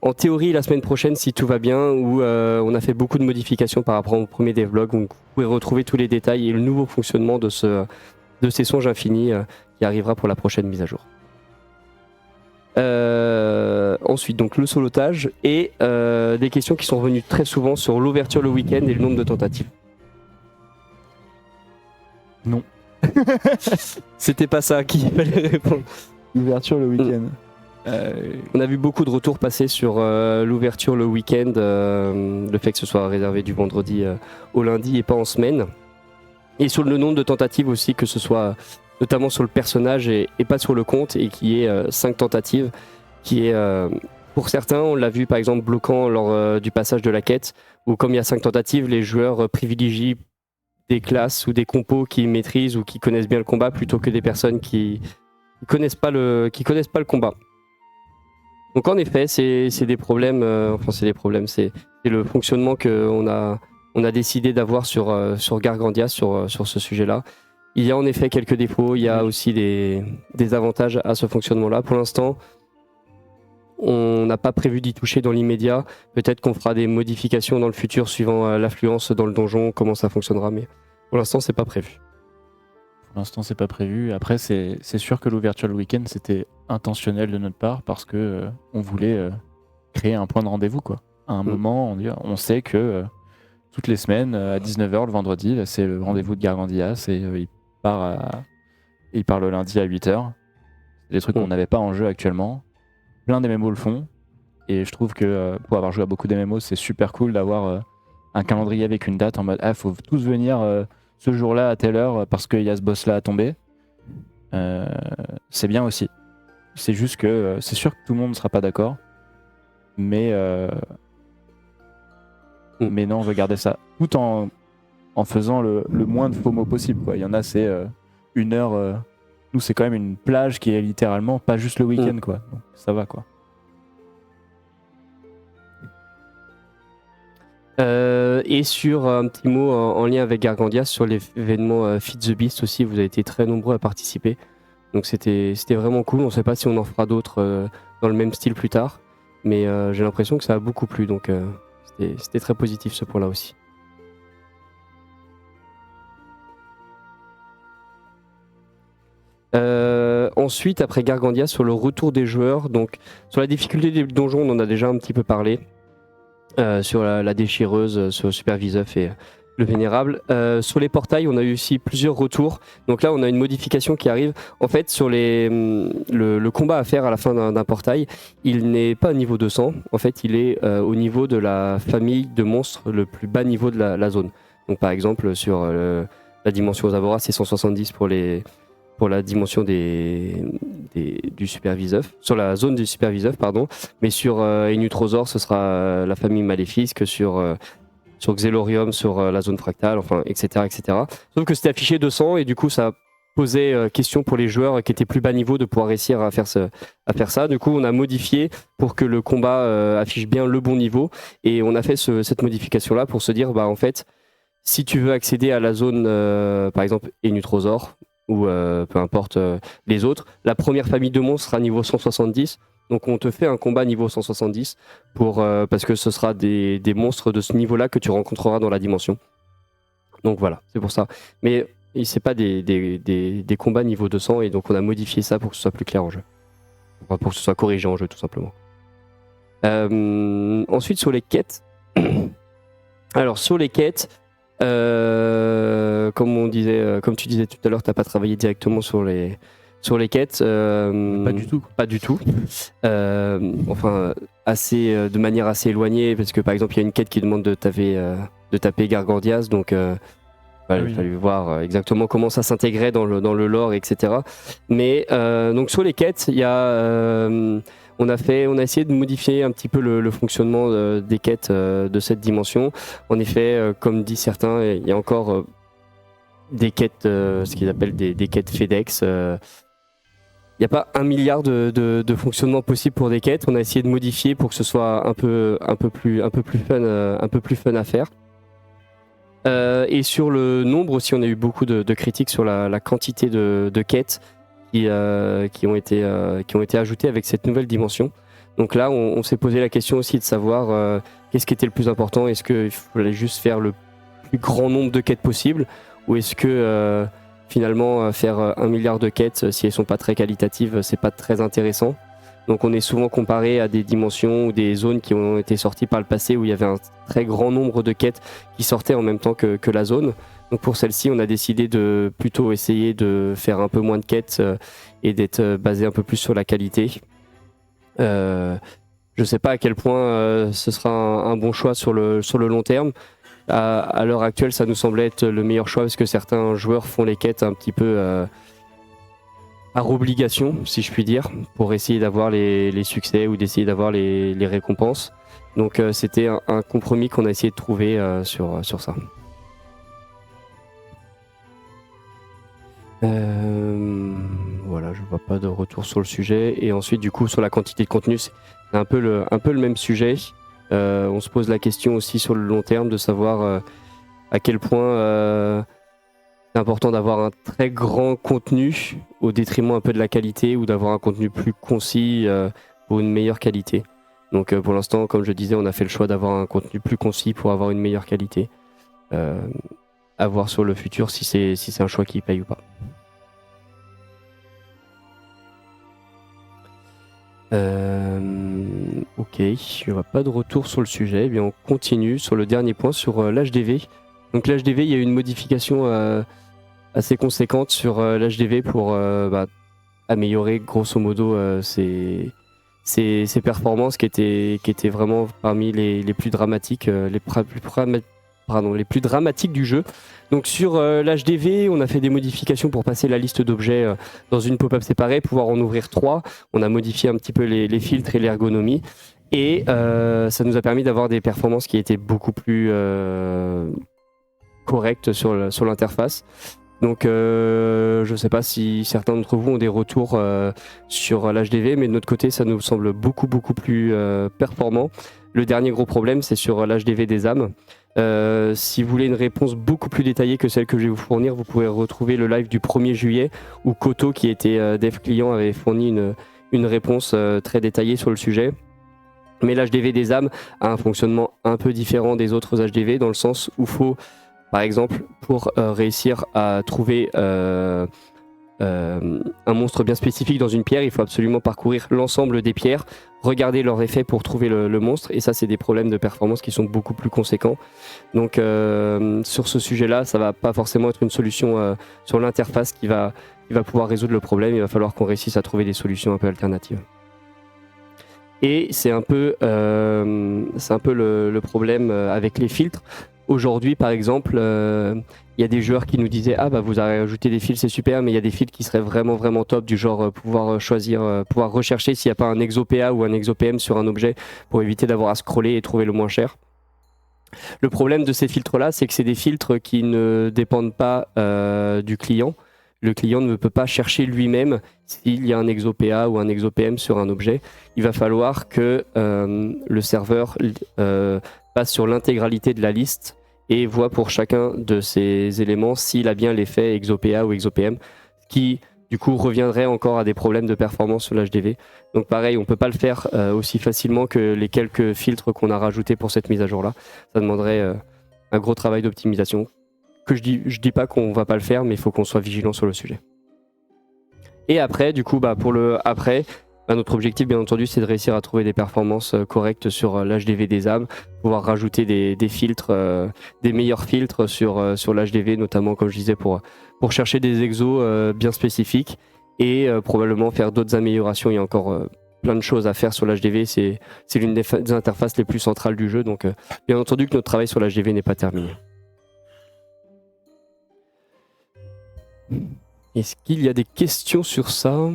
en théorie la semaine prochaine si tout va bien, où on a fait beaucoup de modifications par rapport au premier devlog. Donc vous pouvez retrouver tous les détails et le nouveau fonctionnement de ces Songes Infinis qui arrivera pour la prochaine mise à jour. Ensuite donc le solotage et des questions qui sont revenues très souvent sur l'ouverture le week-end et le nombre de tentatives. Non. C'était pas ça qu'il fallait répondre. L'ouverture le week-end. On a vu beaucoup de retours passer sur l'ouverture le week-end, le fait que ce soit réservé du vendredi au lundi et pas en semaine. Et sur le nombre de tentatives aussi, que ce soit notamment sur le personnage et pas sur le compte, et qui est 5 tentatives, qui est pour certains, on l'a vu par exemple bloquant lors du passage de la quête, où comme il y a 5 tentatives, les joueurs privilégient des classes ou des compos qu'ils maîtrisent ou qui connaissent bien le combat plutôt que des personnes qui connaissent pas le combat. Donc en effet, c'est des problèmes, c'est le fonctionnement qu'on a décidé d'avoir sur Gargandias sur ce sujet-là. Il y a en effet quelques défauts, il y a aussi des avantages à ce fonctionnement-là. Pour l'instant, on n'a pas prévu d'y toucher dans l'immédiat. Peut-être qu'on fera des modifications dans le futur suivant l'affluence dans le donjon, comment ça fonctionnera, mais pour l'instant, c'est pas prévu. Pour l'instant, c'est pas prévu. Après, c'est sûr que l'ouverture le week-end, c'était intentionnel de notre part parce que on voulait créer un point de rendez-vous, quoi. À un moment, on sait que toutes les semaines, à 19h le vendredi, c'est le rendez-vous de Gargandias et il part le lundi à 8h. C'est des trucs qu'on n'avait pas en jeu actuellement. Plein des MMO le font. Et je trouve que pour avoir joué à beaucoup d'MMO, c'est super cool d'avoir un calendrier avec une date en mode faut tous venir ce jour-là à telle heure parce qu'il y a ce boss-là à tomber. C'est bien aussi. C'est juste que c'est sûr que tout le monde ne sera pas d'accord. Mais non, on veut garder ça. Tout en faisant le moins de faux mots possible, quoi. Il y en a, c'est une heure. Nous, c'est quand même une plage qui est littéralement pas juste le week-end, quoi. Donc, ça va, quoi. Et sur un petit mot en lien avec Gargandias, sur l'événement Feed the Beast aussi, vous avez été très nombreux à participer. Donc c'était vraiment cool. On ne sait pas si on en fera d'autres dans le même style plus tard. Mais j'ai l'impression que ça a beaucoup plu. Donc c'était très positif ce point-là aussi. Ensuite, après Gargandias, sur le retour des joueurs, donc sur la difficulté des donjons, on en a déjà un petit peu parlé. Sur la déchireuse, sur Super Visuff Le Vénérable. Sur les portails, on a eu aussi plusieurs retours. Donc là, on a une modification qui arrive. En fait, sur le combat à faire à la fin d'un portail, il n'est pas au niveau 200. En fait, il est au niveau de la famille de monstres, le plus bas niveau de la zone. Donc par exemple, sur la dimension Zavora, c'est 170 pour la dimension du Super Vise-œuf, sur la zone du Super Vise-œuf, pardon. Mais sur Enutrosaur, ce sera la famille Maléfique, sur Xelorium, sur la zone fractale, enfin, etc., etc. Sauf que c'était affiché 200 et du coup, ça posait question pour les joueurs qui étaient plus bas niveau de pouvoir réussir à faire ça. Du coup, on a modifié pour que le combat affiche bien le bon niveau et on a fait cette modification-là pour se dire, bah en fait, si tu veux accéder à la zone, par exemple, Enutrosaur, ou peu importe les autres, la première famille de monstres sera niveau 170. Donc on te fait un combat niveau 170 parce que ce sera des monstres de ce niveau-là que tu rencontreras dans la dimension. Donc voilà, c'est pour ça. Mais c'est pas des combats niveau 200 et donc on a modifié ça pour que ce soit plus clair en jeu. Enfin, pour que ce soit corrigé en jeu tout simplement. Ensuite sur les quêtes. Alors sur les quêtes, comme tu disais tout à l'heure, t'as pas travaillé directement sur les quêtes. Pas du tout. Pas du tout. Enfin, de manière assez éloignée, parce que par exemple, il y a une quête qui demande de taper Gargandias, donc il fallait voir exactement comment ça s'intégrait dans le lore, etc. Mais donc sur les quêtes, il y a on a essayé de modifier un petit peu le fonctionnement des quêtes de cette dimension. En effet, comme dit certains, il y a encore des quêtes, ce qu'ils appellent des quêtes FedEx. Il n'y a pas 1 milliard de fonctionnements possibles pour des quêtes. On a essayé de modifier pour que ce soit un peu plus fun à faire. Et sur le nombre aussi, on a eu beaucoup de critiques sur la quantité de quêtes qui ont été ajoutées avec cette nouvelle dimension. Donc là, on s'est posé la question aussi de savoir qu'est-ce qui était le plus important. Est-ce qu'il fallait juste faire le plus grand nombre de quêtes possible, ou est-ce que finalement faire 1 milliard de quêtes, si elles sont pas très qualitatives, c'est pas très intéressant. Donc on est souvent comparé à des dimensions ou des zones qui ont été sorties par le passé où il y avait un très grand nombre de quêtes qui sortaient en même temps que la zone. Donc pour celle-ci, on a décidé de plutôt essayer de faire un peu moins de quêtes et d'être basé un peu plus sur la qualité. Je sais pas à quel point ce sera un bon choix sur le long terme. À l'heure actuelle, ça nous semblait être le meilleur choix parce que certains joueurs font les quêtes un petit peu par obligation, si je puis dire, pour essayer d'avoir les succès ou d'essayer d'avoir les récompenses. Donc c'était un compromis qu'on a essayé de trouver sur ça. Voilà, je vois pas de retour sur le sujet. Et ensuite, du coup, sur la quantité de contenu, c'est un peu le même sujet. On se pose la question aussi sur le long terme de savoir à quel point c'est important d'avoir un très grand contenu au détriment un peu de la qualité, ou d'avoir un contenu plus concis pour une meilleure qualité. Donc pour l'instant, comme je disais, on a fait le choix d'avoir un contenu plus concis pour avoir une meilleure qualité. À voir sur le futur si c'est un choix qui paye ou pas. Ok, je vois pas de retour sur le sujet. Eh bien, on continue sur le dernier point, sur l'HDV. Donc l'HDV, il y a eu une modification assez conséquente sur l'HDV pour améliorer grosso modo ses performances qui étaient vraiment parmi les plus dramatiques, les plus dramatiques du jeu. Donc sur l'HDV, on a fait des modifications pour passer la liste d'objets dans une pop-up séparée, pouvoir en ouvrir 3. On a modifié un petit peu les filtres et l'ergonomie. Et ça nous a permis d'avoir des performances qui étaient beaucoup plus correctes sur l'interface. Donc je ne sais pas si certains d'entre vous ont des retours sur l'HDV, mais de notre côté, ça nous semble beaucoup plus performant. Le dernier gros problème, c'est sur l'HDV des âmes. Si vous voulez une réponse beaucoup plus détaillée que celle que je vais vous fournir, vous pouvez retrouver le live du 1er juillet où Koto, qui était dev client, avait fourni une réponse très détaillée sur le sujet. Mais l'HDV des âmes a un fonctionnement un peu différent des autres HDV, dans le sens où il faut, par exemple, pour réussir à trouver un monstre bien spécifique dans une pierre, il faut absolument parcourir l'ensemble des pierres, regarder leur effet pour trouver le monstre, et ça c'est des problèmes de performance qui sont beaucoup plus conséquents. Donc sur ce sujet-là, ça va pas forcément être une solution sur l'interface qui va pouvoir résoudre le problème. Il va falloir qu'on réussisse à trouver des solutions un peu alternatives. Et c'est un peu le problème avec les filtres. Aujourd'hui, par exemple, il y a des joueurs qui nous disaient ah bah vous avez ajouté des filtres, c'est super, mais il y a des filtres qui seraient vraiment vraiment top, du genre pouvoir choisir, pouvoir rechercher s'il n'y a pas un ExoPA ou un ExoPM sur un objet pour éviter d'avoir à scroller et trouver le moins cher. Le problème de ces filtres-là, c'est que c'est des filtres qui ne dépendent pas du client. Le client ne peut pas chercher lui-même s'il y a un ExoPA ou un ExoPM sur un objet. Il va falloir que le serveur passe sur l'intégralité de la liste et voit pour chacun de ces éléments s'il a bien l'effet ExoPA ou ExoPM, qui du coup reviendrait encore à des problèmes de performance sur l'HDV. Donc pareil, on ne peut pas le faire aussi facilement que les quelques filtres qu'on a rajoutés pour cette mise à jour-là. Ça demanderait un gros travail d'optimisation. Que je dis pas qu'on va pas le faire, mais il faut qu'on soit vigilant sur le sujet. Et après, du coup, notre objectif, bien entendu, c'est de réussir à trouver des performances correctes sur l'HDV des âmes, pouvoir rajouter des filtres, des meilleurs filtres sur l'HDV, notamment, comme je disais, pour chercher des exos bien spécifiques et probablement faire d'autres améliorations. Il y a encore plein de choses à faire sur l'HDV. C'est l'une des interfaces les plus centrales du jeu. Donc, bien entendu, que notre travail sur l'HDV n'est pas terminé. Est-ce qu'il y a des questions sur ça ?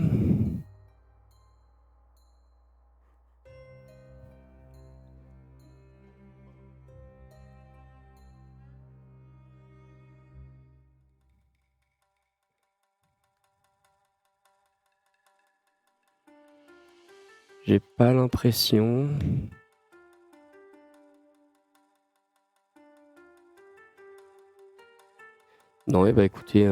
J'ai pas l'impression. Non, écoutez,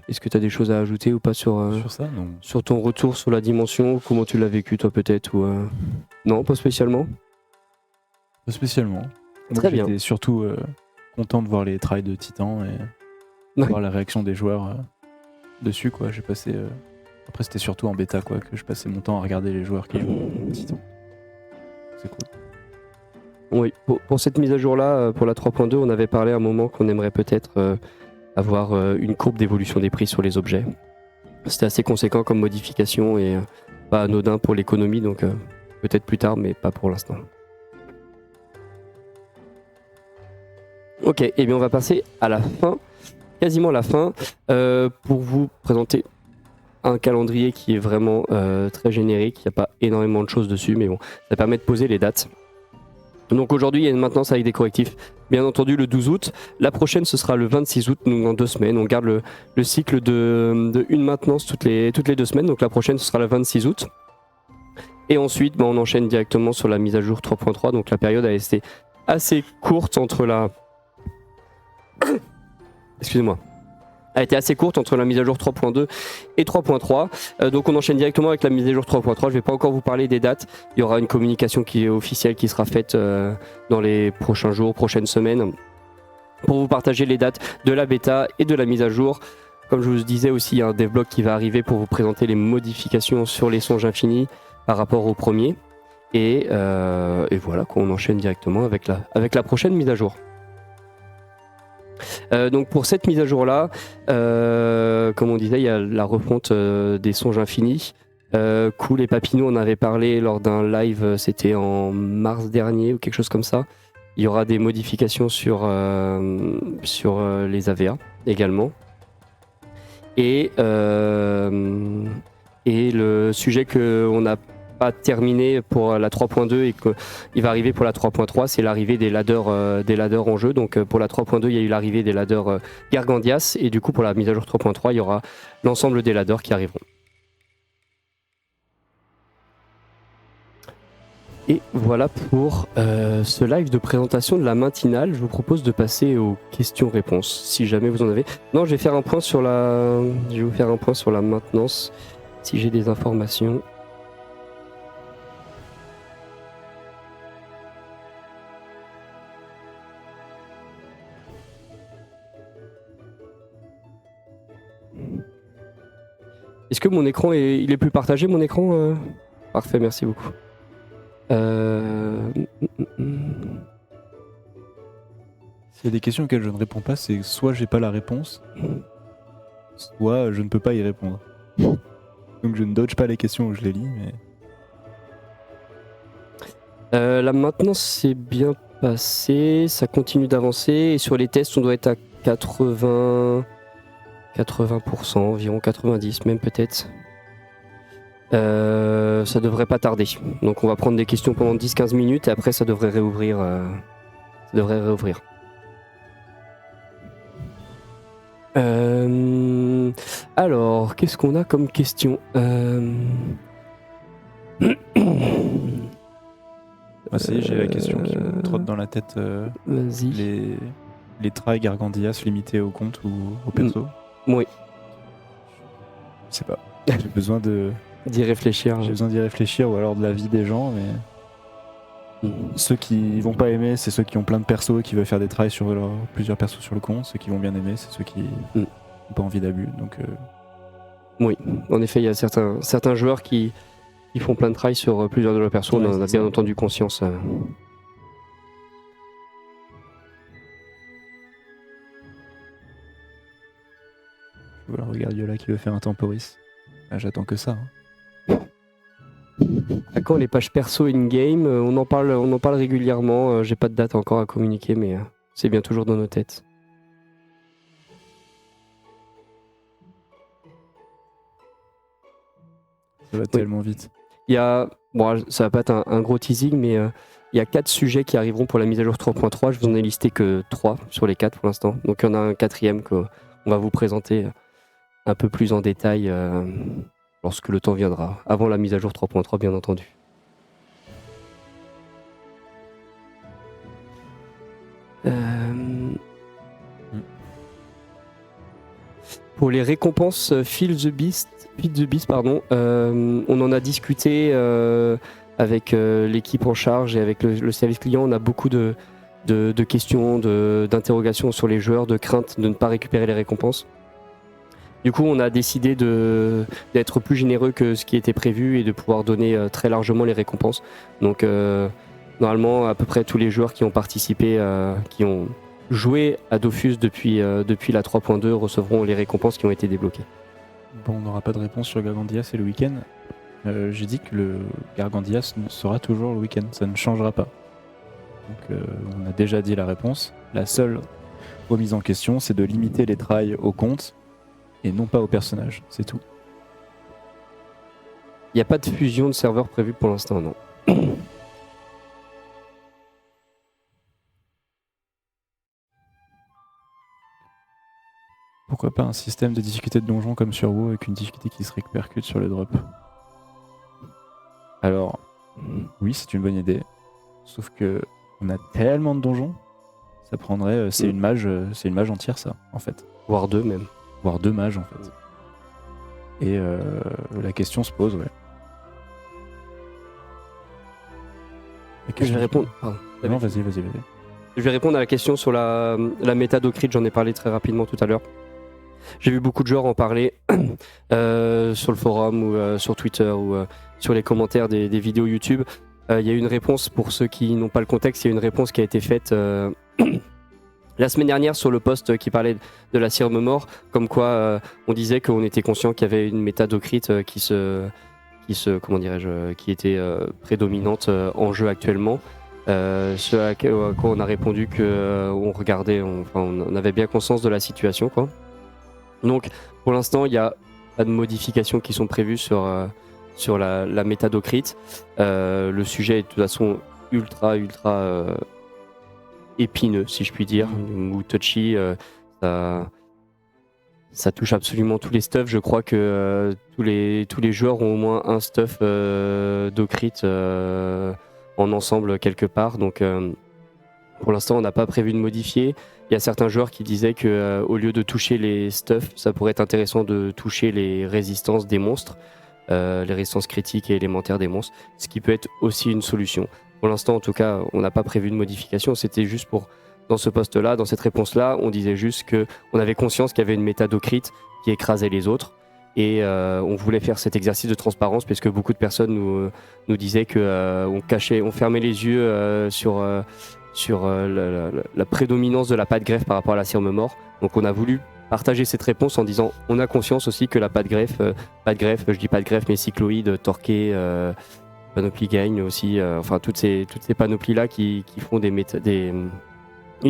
est-ce que tu as des choses à ajouter ou pas sur ça, non. sur ton retour sur la dimension, comment tu l'as vécu toi peut-être ou Non, pas spécialement. Pas spécialement. Très bien. J'étais surtout content de voir les tries de Titan et voir la réaction des joueurs dessus, quoi. J'ai passé. Après, c'était surtout en bêta, quoi, que je passais mon temps à regarder les joueurs qui jouent Titan. C'est cool. Oui, pour cette mise à jour-là, pour la 3.2, on avait parlé à un moment qu'on aimerait peut-être avoir une courbe d'évolution des prix sur les objets. C'était assez conséquent comme modification et pas anodin pour l'économie, donc peut-être plus tard, mais pas pour l'instant. Ok, et bien on va passer à la fin, quasiment la fin, pour vous présenter un calendrier qui est vraiment très générique. Il n'y a pas énormément de choses dessus, mais bon, ça permet de poser les dates. Donc aujourd'hui, il y a une maintenance avec des correctifs. Bien entendu, le 12 août. La prochaine, ce sera le 26 août, donc dans 2 semaines. On garde le cycle de une maintenance toutes les 2 semaines. Donc la prochaine, ce sera le 26 août. Et ensuite, on enchaîne directement sur la mise à jour 3.3. Donc la période a été assez courte entre la... Excusez-moi. A été assez courte entre la mise à jour 3.2 et 3.3. Donc on enchaîne directement avec la mise à jour 3.3. Je ne vais pas encore vous parler des dates. Il y aura une communication qui est officielle qui sera faite dans les prochains jours, prochaines semaines, pour vous partager les dates de la bêta et de la mise à jour. Comme je vous disais aussi, il y a un devlog qui va arriver pour vous présenter les modifications sur les songes infinis par rapport au premier. Et voilà, qu'on enchaîne directement avec la prochaine mise à jour. Donc pour cette mise à jour là, comme on disait, il y a la refonte des songes infinis. Cool et Papineau, on avait parlé lors d'un live, c'était en mars dernier ou quelque chose comme ça. Il y aura des modifications sur les AVA également. Et le sujet qu'on a pas terminé pour la 3.2 et qu'il va arriver pour la 3.3, c'est l'arrivée des ladders en jeu. Donc pour la 3.2, il y a eu l'arrivée des ladders Gargandias et du coup pour la mise à jour 3.3, il y aura l'ensemble des ladders qui arriveront. Et voilà pour ce live de présentation de la matinale. Je vous propose de passer aux questions-réponses, si jamais vous en avez. Non, je vais vous faire un point sur la maintenance, si j'ai des informations. Est-ce que mon écran il est plus partagé, mon écran Parfait, merci beaucoup. S'il y a des questions auxquelles je ne réponds pas, c'est soit j'ai pas la réponse, soit je ne peux pas y répondre. Donc je ne dodge pas les questions où je les lis, mais... Là maintenant c'est bien passé, ça continue d'avancer et sur les tests on doit être à 80% environ 90 même peut-être. Ça devrait pas tarder. Donc on va prendre des questions pendant 10-15 minutes et après ça devrait réouvrir. Alors, qu'est-ce qu'on a comme question Ça y est, j'ai la question qui me trotte dans la tête. Vas-y. Les tries Gargandias limités au compte ou au perso. Oui. Je sais pas. J'ai besoin d'y réfléchir. d'y réfléchir ou alors de l'avis des gens, mais ceux qui vont pas aimer, c'est ceux qui ont plein de persos et qui veulent faire des tries sur plusieurs persos sur le compte. Ceux qui vont bien aimer, c'est ceux qui n'ont pas envie d'abus. Donc oui, en effet, il y a certains joueurs qui font plein de tries sur plusieurs de leurs persos. Ouais, on en a bien entendu conscience. Voilà, regarde Yola qui veut faire un temporis. Ah, j'attends que ça. À quand les pages perso in-game on en parle régulièrement. J'ai pas de date encore à communiquer, mais c'est bien toujours dans nos têtes. Ça va tellement vite. Il y a, ça va pas être un gros teasing, mais il y a 4 sujets qui arriveront pour la mise à jour 3.3. Je vous en ai listé que 3 sur les 4 pour l'instant. Donc il y en a un 4e qu'on va vous présenter un peu plus en détail lorsque le temps viendra. Avant la mise à jour 3.3, bien entendu. Pour les récompenses Feed the Beast, on en a discuté avec l'équipe en charge et avec le service client. On a beaucoup de questions, d'interrogations sur les joueurs, de craintes de ne pas récupérer les récompenses. Du coup, on a décidé d'être plus généreux que ce qui était prévu et de pouvoir donner très largement les récompenses. Donc, normalement, à peu près tous les joueurs qui ont participé, qui ont joué à Dofus depuis la 3.2 recevront les récompenses qui ont été débloquées. Bon, on n'aura pas de réponse sur Gargandias et le week-end. J'ai dit que le Gargandias sera toujours le week-end, ça ne changera pas. Donc, on a déjà dit la réponse. La seule remise en question, c'est de limiter les tries au compte et non pas au personnage, c'est tout. Il n'y a pas de fusion de serveurs prévue pour l'instant, non. Pourquoi pas un système de difficulté de donjon comme sur WoW avec une difficulté qui se répercute sur le drop? Alors, oui, c'est une bonne idée. Sauf que on a tellement de donjons, ça prendrait. C'est une mage entière, ça, en fait. Voire 2 même. Voire 2 mages, en fait. Et la question se pose, ouais. Je vais répondre. Pardon. Non, vas-y. Je vais répondre à la question sur la méta d'Ocrit, j'en ai parlé très rapidement tout à l'heure. J'ai vu beaucoup de joueurs en parler sur le forum ou sur Twitter ou sur les commentaires des vidéos YouTube. Il y a une réponse, pour ceux qui n'ont pas le contexte, il y a une réponse qui a été faite la semaine dernière sur le post qui parlait de la Sirme Mort, comme quoi on disait qu'on était conscient qu'il y avait une méta d'Ocrit qui était prédominante en jeu actuellement. Ce à quoi on a répondu qu'on regardait, on avait bien conscience de la situation, quoi. Donc pour l'instant il n'y a pas de modifications qui sont prévues sur la méta d'Ocrit. Le sujet est de toute façon ultra épineux, si je puis dire, ou touchy. Ça touche absolument tous les stuffs. Je crois que tous les joueurs ont au moins un stuff d'Ocrit en ensemble quelque part. Donc pour l'instant, on n'a pas prévu de modifier. Il y a certains joueurs qui disaient que au lieu de toucher les stuffs, ça pourrait être intéressant de toucher les résistances des monstres, les résistances critiques et élémentaires des monstres, ce qui peut être aussi une solution. Pour l'instant, en tout cas, on n'a pas prévu de modification. C'était juste dans ce poste-là, dans cette réponse-là, on disait juste qu'on avait conscience qu'il y avait une méta d'Ocrit qui écrasait les autres Et on voulait faire cet exercice de transparence parce que beaucoup de personnes nous disaient que on fermait les yeux sur la prédominance de la pâte greffe par rapport à la cire mort. Donc on a voulu partager cette réponse en disant on a conscience aussi que la pâte greffe, je dis pâte greffe mais cycloïde, Torquay, Panoply Gain aussi, enfin toutes ces panoplies là qui font une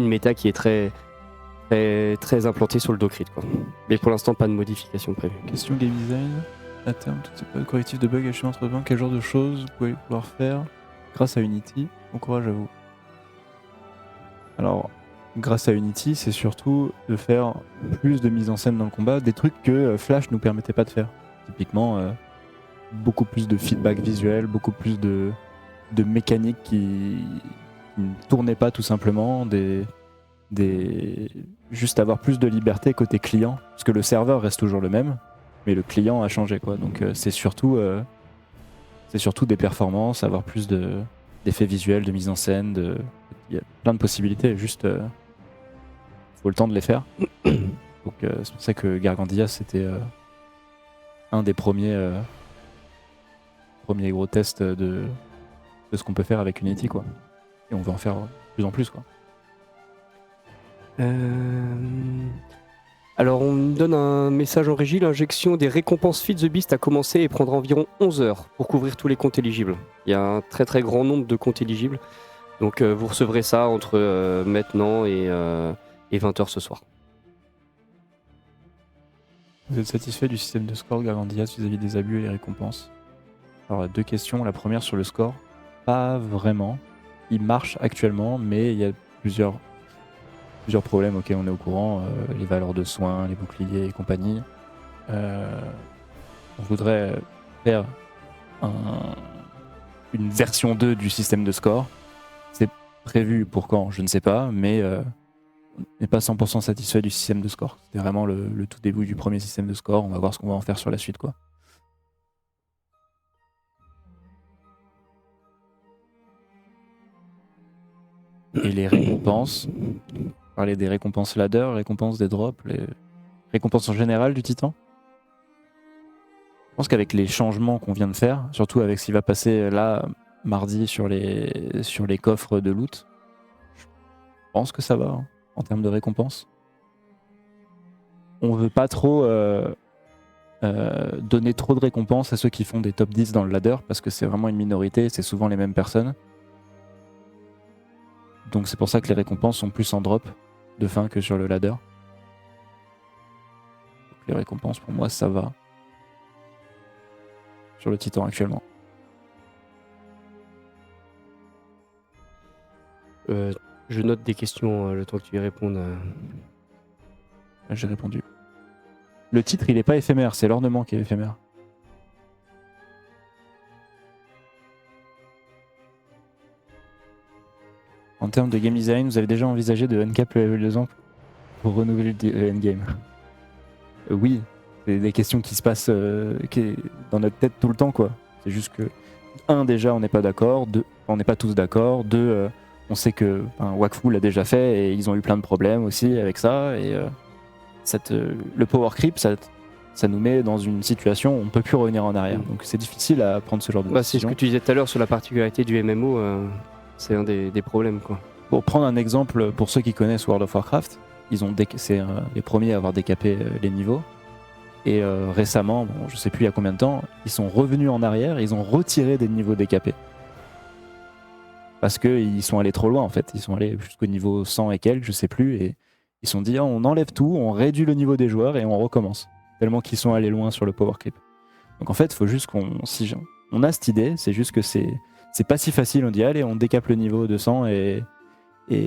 méta qui est très très implantée sur le Docrit, quoi. Mais pour l'instant pas de modification prévue. Question game design. À terme, toutes ces pas correctifs de bugs à entre quel genre de choses vous pouvez pouvoir faire grâce à Unity? Bon courage à vous. Alors, grâce à Unity, c'est surtout de faire plus de mise en scène dans le combat, des trucs que Flash nous permettait pas de faire. Typiquement, beaucoup plus de feedback visuel, beaucoup plus de mécaniques qui ne tournaient pas tout simplement, juste avoir plus de liberté côté client, parce que le serveur reste toujours le même, mais le client a changé, quoi. Donc c'est surtout des performances, avoir plus d'effets visuels, de mise en scène, il y a plein de possibilités, juste faut le temps de les faire. Donc c'est pour ça que Gargandia c'était un des premiers gros tests de ce qu'on peut faire avec Unity, quoi. Et on veut en faire de plus en plus, quoi. Alors on me donne un message en régie, l'injection des récompenses Feed the Beast a commencé et prendra environ 11 heures pour couvrir tous les comptes éligibles. Il y a un très très grand nombre de comptes éligibles, donc vous recevrez ça entre maintenant et 20h ce soir. Vous êtes satisfait du système de score Gargandias vis-à-vis des abus et les récompenses? Alors, 2 questions. La première sur le score, pas vraiment. Il marche actuellement, mais il y a plusieurs problèmes auxquels on est au courant. Les valeurs de soins, les boucliers et compagnie. On voudrait faire une version 2 du système de score. C'est prévu pour quand, je ne sais pas, mais on n'est pas 100% satisfait du système de score. C'était vraiment le tout début du premier système de score. On va voir ce qu'on va en faire sur la suite, quoi. Et les récompenses, parler des récompenses ladder, récompenses des drops, les récompenses en général du Titan. Je pense qu'avec les changements qu'on vient de faire, surtout avec ce qui va passer là mardi sur les coffres de loot, je pense que ça va, hein, en termes de récompenses. On veut pas trop donner trop de récompenses à ceux qui font des top 10 dans le ladder, parce que c'est vraiment une minorité, c'est souvent les mêmes personnes. Donc c'est pour ça que les récompenses sont plus en drop de fin que sur le ladder. Donc les récompenses pour moi ça va sur le Titan actuellement. Je note des questions le temps que tu y répondes. J'ai répondu. Le titre il est pas éphémère, c'est l'ornement qui est éphémère. En termes de game design, vous avez déjà envisagé de uncap le level 2 ans pour renouveler le endgame? Oui, c'est des questions qui se passent dans notre tête tout le temps, quoi. C'est juste que, déjà, on n'est pas d'accord, on n'est pas tous d'accord, on sait que Wakfu l'a déjà fait et ils ont eu plein de problèmes aussi avec ça, et le power creep, ça nous met dans une situation où on ne peut plus revenir en arrière. Donc c'est difficile à prendre ce genre de décision. C'est ce que tu disais tout à l'heure sur la particularité du MMO. C'est un des problèmes, quoi. Pour prendre un exemple, pour ceux qui connaissent World of Warcraft, c'est les premiers à avoir décapé les niveaux. Et récemment, je sais plus il y a combien de temps, ils sont revenus en arrière et ils ont retiré des niveaux décapés. Parce qu'ils sont allés trop loin, en fait. Ils sont allés jusqu'au niveau 100 et quelques, je sais plus. Et ils se sont dit, on enlève tout, on réduit le niveau des joueurs et on recommence. Tellement qu'ils sont allés loin sur le power creep. Donc en fait, il faut juste on a cette idée, c'est juste que c'est pas si facile. On dit allez, on décape le niveau de 100 et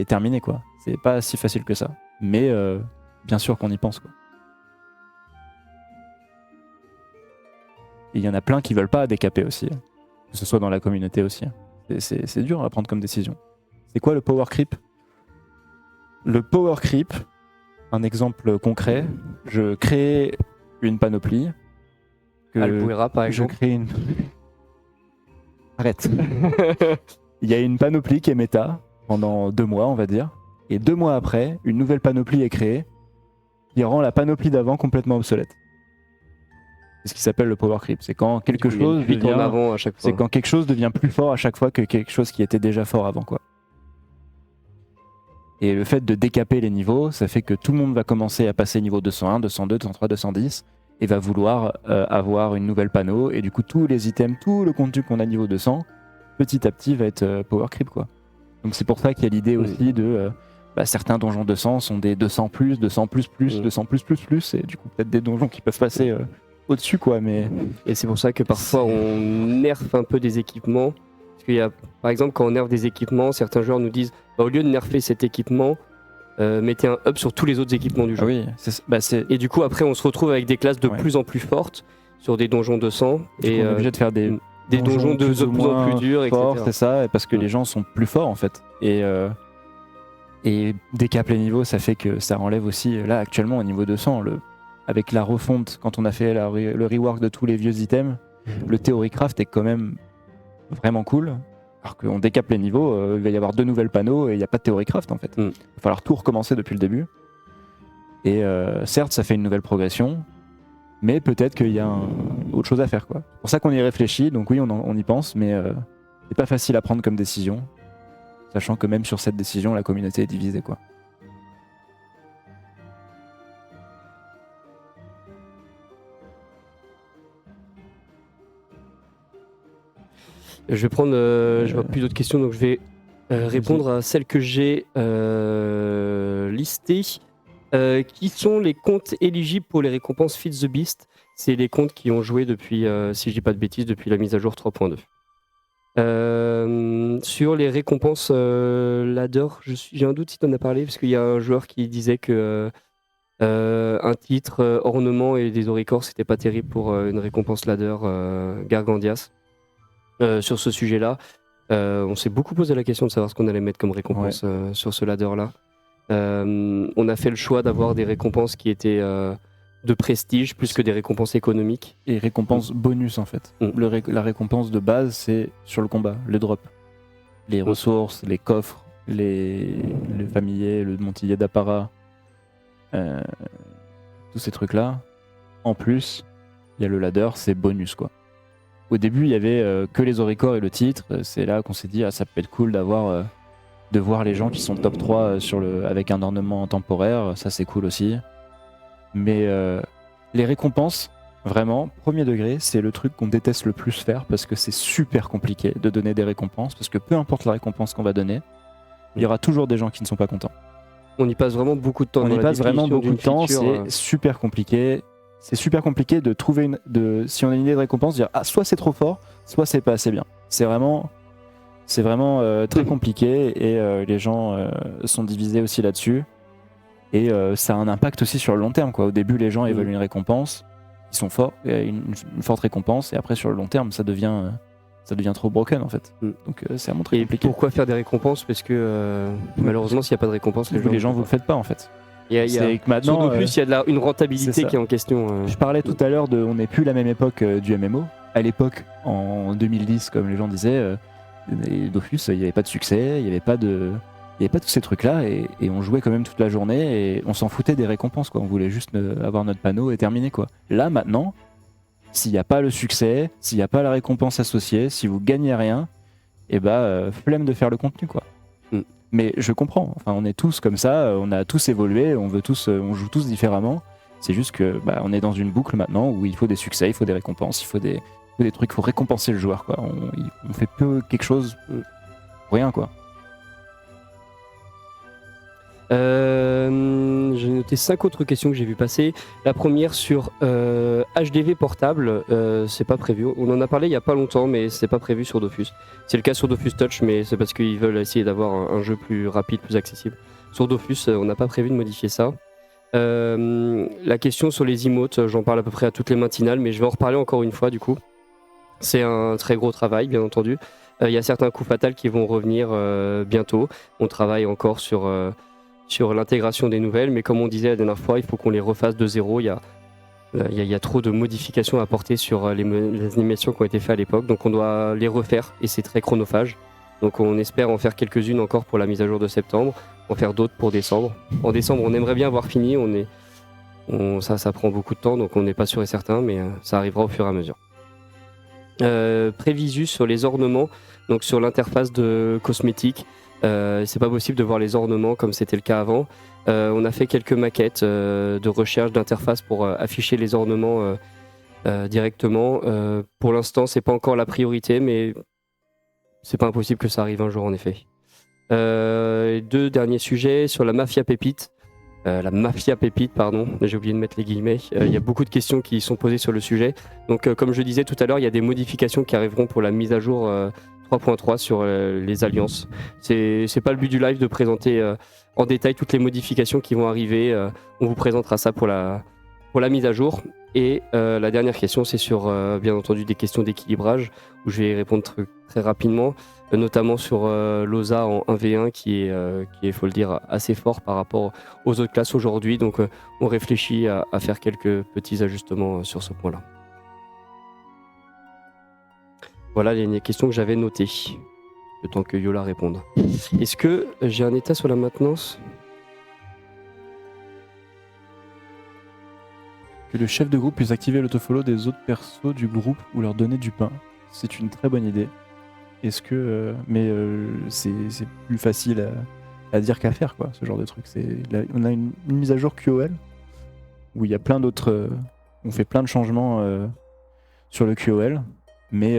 terminé, quoi. C'est pas si facile que ça. Mais bien sûr qu'on y pense, quoi. Et il y en a plein qui veulent pas décaper aussi, que ce soit dans la communauté aussi. C'est dur à prendre comme décision. C'est quoi le power creep? Le power creep, un exemple concret, je crée une panoplie. Albuera, par exemple. Je crée une... Arrête. Il y a une panoplie qui est méta pendant 2 mois, on va dire. Et 2 mois après, une nouvelle panoplie est créée qui rend la panoplie d'avant complètement obsolète. C'est ce qui s'appelle le power creep. C'est quand quelque Il y a une chose fuite en devient, avant à chaque fois. c'est quand quelque chose devient plus fort à chaque fois que quelque chose qui était déjà fort avant, quoi. Et le fait de décaper les niveaux, ça fait que tout le monde va commencer à passer niveau 201, 202, 203, 210 et va vouloir avoir une nouvelle panneau. Et du coup, tous les items, tout le contenu qu'on a niveau 200, petit à petit va être power creep, quoi. Donc c'est pour ça qu'il y a l'idée aussi de certains donjons 200 sont des 200 plus, 200 plus, 200 plus, et du coup peut-être des donjons qui peuvent passer au-dessus, quoi. Mais Et c'est pour ça que parfois on nerfe un peu des équipements. Parce qu'il y a, par exemple, quand on nerfe des équipements, certains joueurs nous disent au lieu de nerfer cet équipement, mettez un up sur tous les autres équipements du jeu. ah oui, c'est Et du coup, après, on se retrouve avec des classes de Ouais. plus en plus fortes sur des donjons 200 et et on est obligé de faire des donjons de plus ou plus en moins plus durs, forts, etc. c'est ça, et parce que Mm. les gens sont plus forts en fait. Et décape les niveaux, ça fait que ça enlève aussi, là actuellement au niveau 200, avec la refonte, quand on a fait le rework de tous les vieux items, le Theorycraft est quand même vraiment cool. Alors qu'on décape les niveaux, il va y avoir 2 nouvelles panneaux et il n'y a pas de Theorycraft en fait. Mm. Il va falloir tout recommencer depuis le début. Et certes, ça fait une nouvelle progression, mais peut-être qu'il y a autre chose à faire, quoi. C'est pour ça qu'on y réfléchit, donc oui, on y pense, mais c'est pas facile à prendre comme décision, sachant que même sur cette décision, la communauté est divisée, quoi. Je vais prendre. Je vois plus d'autres questions, donc je vais répondre à celles que j'ai listées. Qui sont les comptes éligibles pour les récompenses Feed the Beast? C'est les comptes qui ont joué depuis, si je dis pas de bêtises, depuis la mise à jour 3.2. Sur les récompenses ladder, j'ai un doute si tu en as parlé, parce qu'il y a un joueur qui disait que un titre ornement et des oricors, c'était pas terrible pour une récompense ladder Gargandias. Sur ce sujet-là, on s'est beaucoup posé la question de savoir ce qu'on allait mettre comme récompense sur ce ladder-là. On a fait le choix d'avoir des récompenses qui étaient de prestige plus que des récompenses économiques. Et récompense bonus, en fait. Mm. La récompense de base, c'est sur le combat, le drop. Les ressources, les coffres, le familier, le montillet d'apparat, tous ces trucs-là. En plus, il y a le ladder, c'est bonus, quoi. Au début, il y avait que les oricors et le titre. C'est là qu'on s'est dit, ça peut être cool de voir les gens qui sont top 3 avec un ornement temporaire. Ça, c'est cool aussi. Mais les récompenses, vraiment, premier degré, c'est le truc qu'on déteste le plus faire parce que c'est super compliqué de donner des récompenses. Parce que peu importe la récompense qu'on va donner, il y aura toujours des gens qui ne sont pas contents. On y passe vraiment beaucoup de temps. On dans y la passe vraiment définition beaucoup de temps, d'une feature, c'est super compliqué. C'est super compliqué de trouver si on a une idée de récompense, dire soit c'est trop fort, soit c'est pas assez bien. C'est vraiment très compliqué et les gens sont divisés aussi là-dessus. Et ça a un impact aussi sur le long terme, quoi. Au début, les gens ils veulent une récompense, ils sont forts, une forte récompense, et après sur le long terme, ça devient trop broken en fait. Donc c'est vraiment très Et compliqué. pourquoi faire des récompenses? Parce que malheureusement, s'il n'y a pas de récompense, Les gens vous le faites pas en fait. C'est que maintenant, Surtout plus, il y a une rentabilité c'est ça. qui est en question. Je parlais tout à l'heure on n'est plus la même époque du MMO. À l'époque, en 2010, comme les gens disaient, Dofus, il n'y avait pas de succès, il n'y avait pas tous ces trucs-là, et on jouait quand même toute la journée, et on s'en foutait des récompenses, quoi. On voulait juste avoir notre panneau et terminer, quoi. Là, maintenant, s'il n'y a pas le succès, s'il n'y a pas la récompense associée, si vous gagnez rien, et flemme de faire le contenu, quoi. Mais je comprends, enfin, on est tous comme ça, on a tous évolué, on joue tous différemment. C'est juste que on est dans une boucle maintenant où il faut des succès, il faut des récompenses, il faut des trucs, il faut récompenser le joueur, quoi. On fait peu quelque chose pour rien, quoi. J'ai noté 5 autres questions que j'ai vu passer. La première sur HDV portable, c'est pas prévu. On en a parlé il y a pas longtemps, mais c'est pas prévu sur Dofus. C'est le cas sur Dofus Touch, mais c'est parce qu'ils veulent essayer d'avoir un jeu plus rapide, plus accessible. Sur Dofus, on n'a pas prévu de modifier ça. La question sur les emotes, j'en parle à peu près à toutes les matinales, mais je vais en reparler encore une fois du coup. C'est un très gros travail, bien entendu. Il y a certains coups fatals qui vont revenir bientôt. On travaille encore sur l'intégration des nouvelles, mais comme on disait la dernière fois, il faut qu'on les refasse de zéro. Il y a trop de modifications à apporter sur les animations qui ont été faites à l'époque, donc on doit les refaire et c'est très chronophage. Donc on espère en faire quelques-unes encore pour la mise à jour de septembre, en faire d'autres pour décembre. En décembre, on aimerait bien avoir fini, Ça prend beaucoup de temps, donc on n'est pas sûr et certain, mais ça arrivera au fur et à mesure. Prévisu sur les ornements, donc sur l'interface de cosmétiques. C'est pas possible de voir les ornements comme c'était le cas avant. On a fait quelques maquettes de recherche d'interface pour afficher les ornements directement. Pour l'instant, c'est pas encore la priorité, mais c'est pas impossible que ça arrive un jour en effet. Deux derniers sujets sur la mafia pépite. Pardon, j'ai oublié de mettre les guillemets. Il y a beaucoup de questions qui sont posées sur le sujet. Donc, comme je disais tout à l'heure, il y a des modifications qui arriveront pour la mise à jour 3.3 sur les alliances. C'est pas le but du live de présenter en détail toutes les modifications qui vont arriver. On vous présentera ça pour la mise à jour. Et la dernière question, c'est sur, bien entendu, des questions d'équilibrage, où je vais y répondre très rapidement, notamment sur l'OSA en 1v1, qui est, faut le dire, assez fort par rapport aux autres classes aujourd'hui. Donc, on réfléchit à faire quelques petits ajustements sur ce point-là. Voilà les questions que j'avais notées, le temps que Yola réponde. Est-ce que j'ai un état sur la maintenance ? Que le chef de groupe puisse activer l'autofollow des autres persos du groupe ou leur donner du pain. C'est une très bonne idée. Est-ce que. C'est plus facile à dire qu'à faire, quoi, ce genre de truc. On a une mise à jour QoL où il y a plein d'autres. On fait plein de changements sur le QoL, mais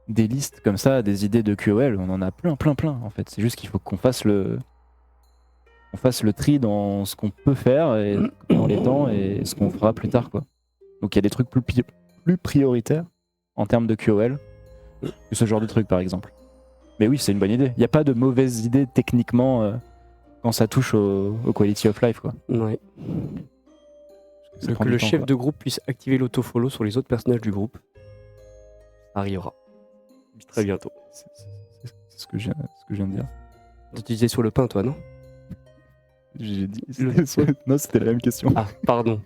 des listes comme ça, des idées de QoL, on en a plein en fait. C'est juste qu'il faut qu'on fasse le tri dans ce qu'on peut faire et dans les temps et ce qu'on fera plus tard, quoi. Donc il y a des trucs plus prioritaires en termes de QoL que ce genre de truc, par exemple. Mais oui, c'est une bonne idée. Il n'y a pas de mauvaise idée techniquement quand ça touche au quality of life, quoi. Ouais. Que le chef de groupe puisse activer l'autofollow sur les autres personnages du groupe. Ça arrivera. Très bientôt. C'est ce que je viens de dire. Tu disais sur le pain, toi, non ? J'ai dit. Non, c'était la même question. Ah, pardon.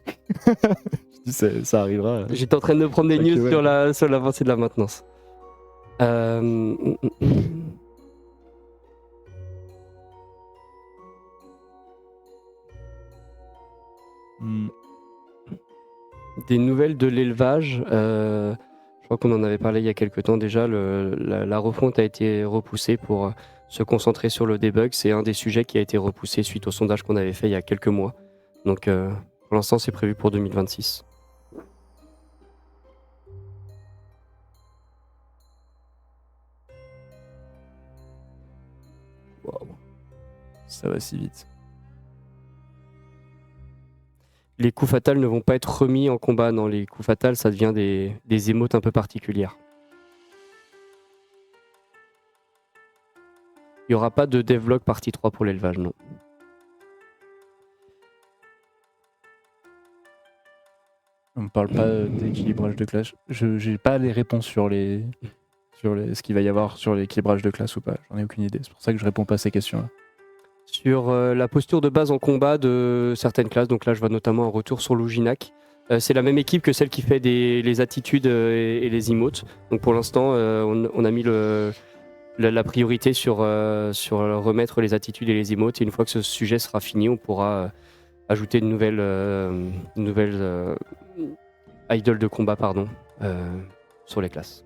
Je dis ça arrivera. J'étais en train de prendre des news sur l'avancée de la maintenance. Des nouvelles de l'élevage. Je crois qu'on en avait parlé il y a quelques temps déjà. La refonte a été repoussée pour se concentrer sur le debug. C'est un des sujets qui a été repoussé suite au sondage qu'on avait fait il y a quelques mois. Donc pour l'instant, c'est prévu pour 2026. Wow. Ça va si vite. Les coups fatals ne vont pas être remis en combat. Non, les coups fatals, ça devient des émotes un peu particulières. Il n'y aura pas de devlog partie 3 pour l'élevage, non. On ne parle pas d'équilibrage de classe. Je n'ai pas les réponses sur ce qu'il va y avoir sur l'équilibrage de classe ou pas. J'en ai aucune idée. C'est pour ça que je réponds pas à ces questions-là. Sur la posture de base en combat de certaines classes, donc là je vois notamment un retour sur Luginac. C'est la même équipe que celle qui fait les attitudes et les emotes. Donc pour l'instant, on a mis la priorité sur remettre les attitudes et les emotes. Et une fois que ce sujet sera fini, on pourra ajouter une nouvelle idle de combat sur les classes.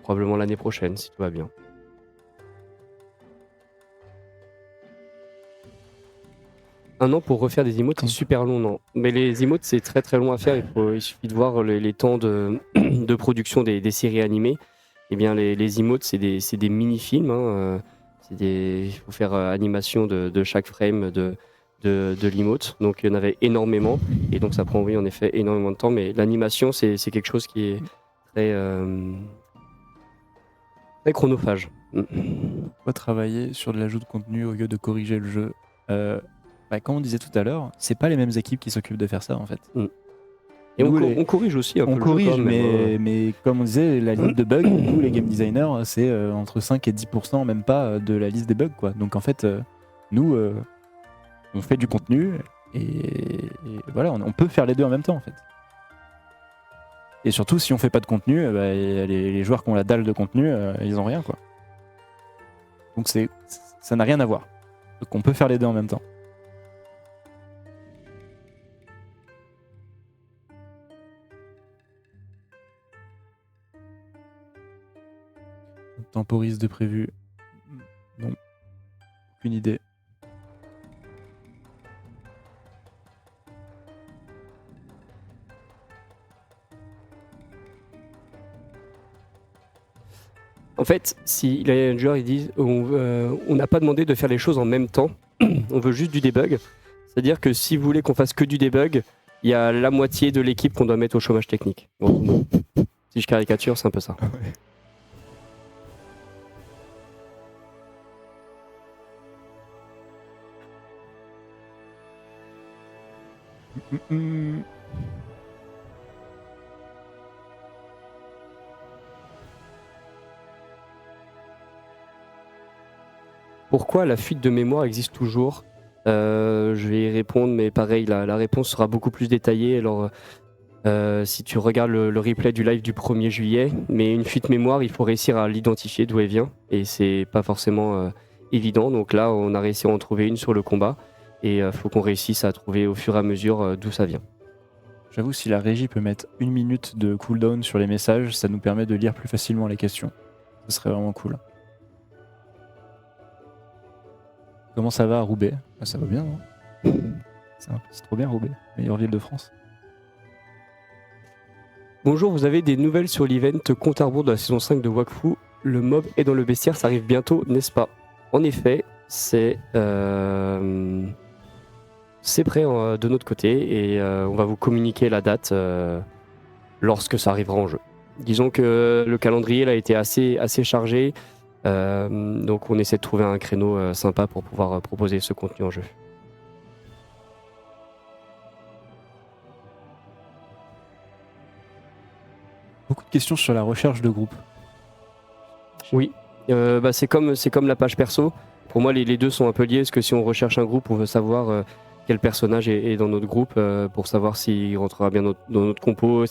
Probablement l'année prochaine, si tout va bien. Un an pour refaire des emotes, c'est super long, non. Mais les emotes, c'est très très long à faire. Il suffit de voir les temps de production des séries animées. Eh bien, les emotes, c'est des mini-films. Hein. Il faut faire animation de chaque frame de l'emote. Donc, il y en avait énormément. Et donc, ça prend, oui, en effet, énormément de temps. Mais l'animation, c'est quelque chose qui est très chronophage. On va travailler sur de l'ajout de contenu au lieu de corriger le jeu. Comme on disait tout à l'heure, c'est pas les mêmes équipes qui s'occupent de faire ça en fait. Et on corrige aussi un peu. On corrige, mais comme on disait, la liste de bugs, nous les game designers, c'est entre 5 et 10%, même pas, de la liste des bugs, quoi. Donc en fait, nous, on fait du contenu et voilà, on peut faire les deux en même temps en fait. Et surtout, si on fait pas de contenu, les joueurs qui ont la dalle de contenu, ils ont rien, quoi. Donc ça n'a rien à voir. Donc on peut faire les deux en même temps. Temporise de prévu. Non. Aucune idée. En fait, si les managers ils disent on n'a pas demandé de faire les choses en même temps, on veut juste du debug. C'est-à-dire que si vous voulez qu'on fasse que du debug, il y a la moitié de l'équipe qu'on doit mettre au chômage technique. Donc, bon, si je caricature, c'est un peu ça. Pourquoi la fuite de mémoire existe toujours? Je vais y répondre, mais pareil, la réponse sera beaucoup plus détaillée. Alors, si tu regardes le replay du live du 1er juillet, mais une fuite mémoire, il faut réussir à l'identifier d'où elle vient, et c'est pas forcément évident. Donc là, on a réussi à en trouver une sur le combat, et il faut qu'on réussisse à trouver au fur et à mesure d'où ça vient. J'avoue, si la régie peut mettre 1 minute de cooldown sur les messages, ça nous permet de lire plus facilement les questions. Ce serait vraiment cool. Comment ça va à Roubaix? Ah, ça va bien, non? C'est trop bien Roubaix, meilleure ville de France. Bonjour, vous avez des nouvelles sur l'event compte à rebours de la saison 5 de Wakfu? Le mob est dans le bestiaire, ça arrive bientôt, n'est-ce pas? En effet, c'est prêt de notre côté, et on va vous communiquer la date lorsque ça arrivera en jeu. Disons que le calendrier là, a été assez chargé, donc on essaie de trouver un créneau sympa pour pouvoir proposer ce contenu en jeu. Beaucoup de questions sur la recherche de groupe. Oui, c'est comme la page perso. Pour moi, les deux sont un peu liés, parce que si on recherche un groupe, on veut savoir quel personnage est dans notre groupe, pour savoir s'il rentrera bien dans notre compo,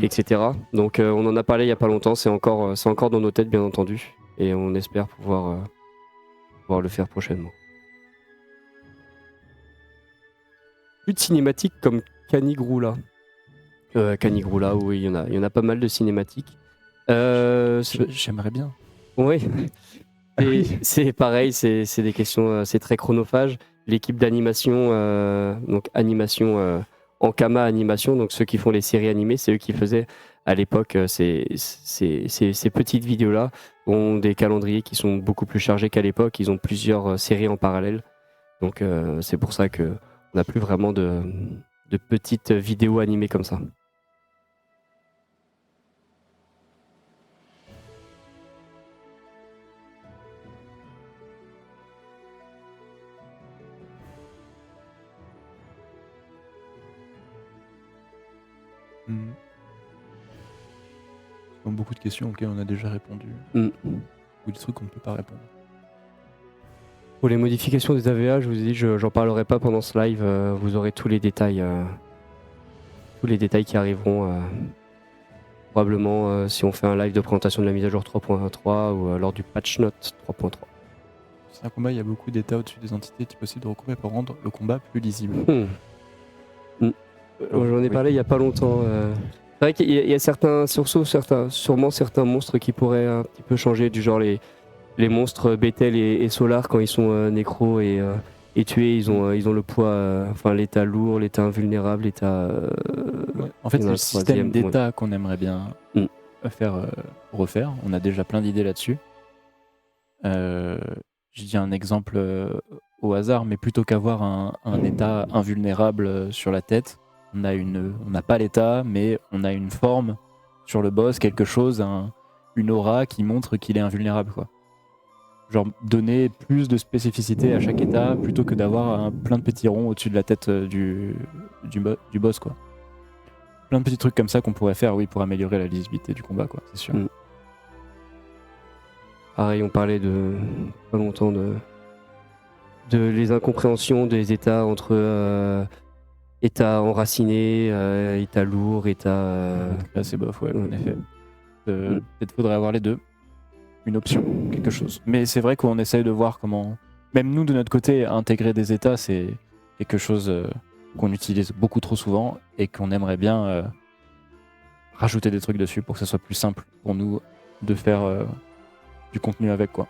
etc. Donc on en a parlé il n'y a pas longtemps, c'est encore dans nos têtes, bien entendu, et on espère pouvoir le faire prochainement. Plus de cinématiques comme Canigroula. Canigroula, oui, il y en a pas mal de cinématiques. J'aimerais bien. Oui. C'est pareil, c'est des questions, c'est très chronophage. L'équipe d'animation, donc animation Ankama Animation, donc ceux qui font les séries animées, c'est eux qui faisaient à l'époque ces petites vidéos-là, ont des calendriers qui sont beaucoup plus chargés qu'à l'époque. Ils ont plusieurs séries en parallèle. Donc c'est pour ça qu'on n'a plus vraiment de petites vidéos animées comme ça. Donc, beaucoup de questions auxquelles on a déjà répondu. Ou des trucs qu'on ne peut pas répondre. Pour les modifications des AVA, je vous ai dit, j'en parlerai pas pendant ce live. Vous aurez tous les détails qui arriveront probablement si on fait un live de présentation de la mise à jour 3.3 ou lors du patch note 3.3. C'est un combat, il y a beaucoup d'états au-dessus des entités. Est-il possible de regrouper pour rendre le combat plus lisible? J'en ai parlé il y a pas longtemps. C'est vrai qu'il y a sûrement certains monstres qui pourraient un petit peu changer, du genre les monstres Bethel et Solar, quand ils sont nécros et tués, ils ont le poids, l'état lourd, l'état invulnérable, l'état... Ouais. En fait, c'est le système d'état qu'on aimerait bien refaire. On a déjà plein d'idées là-dessus. Je dis un exemple au hasard, mais plutôt qu'avoir un état invulnérable sur la tête, on n'a pas l'état, mais on a une forme sur le boss, quelque chose, une aura qui montre qu'il est invulnérable, quoi. Genre donner plus de spécificité à chaque état plutôt que d'avoir plein de petits ronds au-dessus de la tête du boss, quoi. Plein de petits trucs comme ça qu'on pourrait faire, oui, pour améliorer la lisibilité du combat, quoi, c'est sûr. Pareil, on parlait pas longtemps de les incompréhensions des états entre état enraciné, état lourd, état... Là, c'est bof, ouais, en effet. Peut-être faudrait avoir les deux. Une option, quelque chose. Mais c'est vrai qu'on essaye de voir comment, même nous de notre côté, intégrer des états, c'est quelque chose qu'on utilise beaucoup trop souvent et qu'on aimerait bien rajouter des trucs dessus pour que ça soit plus simple pour nous de faire du contenu avec, quoi.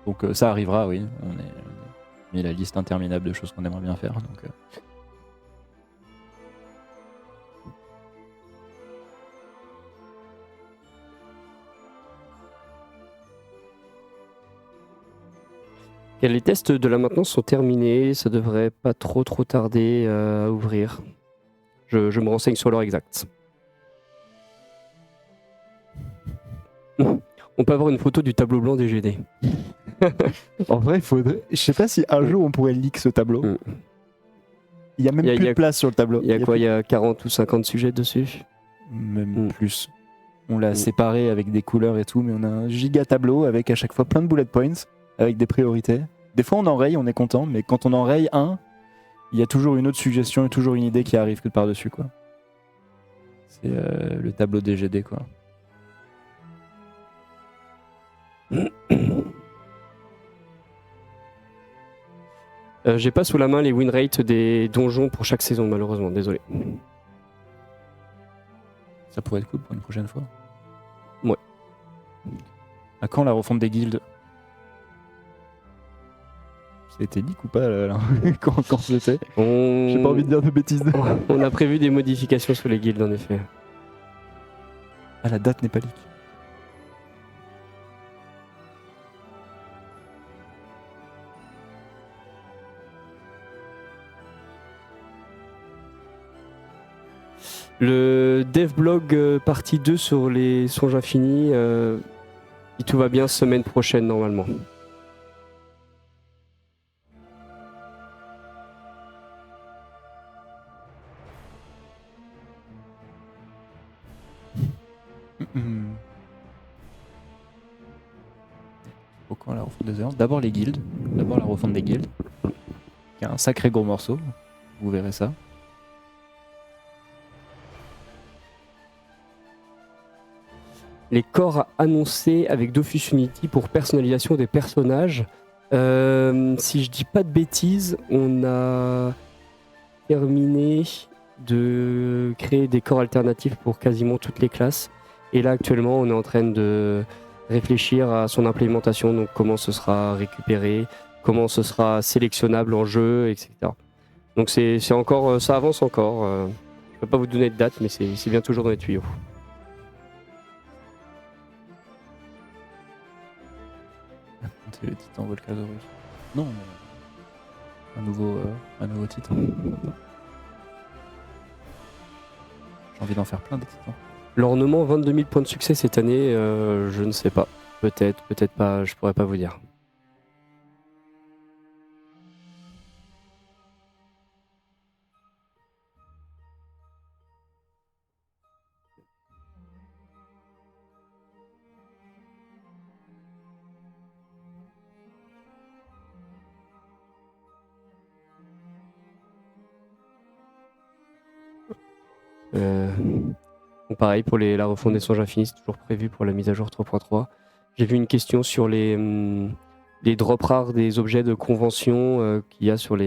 Donc ça arrivera, oui. On a mis la liste interminable de choses qu'on aimerait bien faire. Donc, Les tests de la maintenance sont terminés, ça devrait pas trop tarder à ouvrir. Je me renseigne sur l'heure exacte. On peut avoir une photo du tableau blanc des GD. En vrai, il faudrait. Je sais pas si un jour on pourrait leak ce tableau. Mm. Il y a même Il y a- plus il y a- de place sur le tableau. Il y a quoi plus- Il y a 40 ou 50 sujets dessus. Même Mm. plus. On l'a Mm. séparé avec des couleurs et tout, mais on a un giga tableau avec à chaque fois plein de bullet points, avec des priorités. Des fois on enraye, on est content, mais quand on enraye un, il y a toujours une autre suggestion et toujours une idée qui arrive que par-dessus, quoi. c'est le tableau des GD, quoi. J'ai pas sous la main les win rates des donjons pour chaque saison, malheureusement, désolé. Ça pourrait être cool pour une prochaine fois. Ouais. À quand la refonte des guildes? Ça a été leak ou pas là, quand c'était On... J'ai pas envie de dire de bêtises. On a prévu des modifications sur les guildes, en effet. Ah, la date n'est pas leak. Le devblog partie 2 sur les songes infinis, si tout va bien, semaine prochaine normalement. Au quand la refonte des heures? D'abord les guildes. D'abord la refonte des guildes. Il y a un sacré gros morceau. Vous verrez ça. Les corps annoncés avec Dofus Unity pour personnalisation des personnages. Si je dis pas de bêtises, on a terminé de créer des corps alternatifs pour quasiment toutes les classes. Et là actuellement on est en train de réfléchir à son implémentation, donc comment ce sera récupéré, comment ce sera sélectionnable en jeu, etc. Donc c'est encore, ça avance encore. Je peux pas vous donner de date, mais c'est bien toujours dans les tuyaux. C'est le titan Volcasaurus. Non, mais un nouveau titre. J'ai envie d'en faire plein des titans. L'ornement, 22 000 points de succès cette année, je ne sais pas. Peut-être, peut-être pas, je pourrais pas vous dire. Bon, pareil pour la refonte des songes infinis, c'est toujours prévu pour la mise à jour 3.3. J'ai vu une question sur les drops rares des objets de convention qu'il y a sur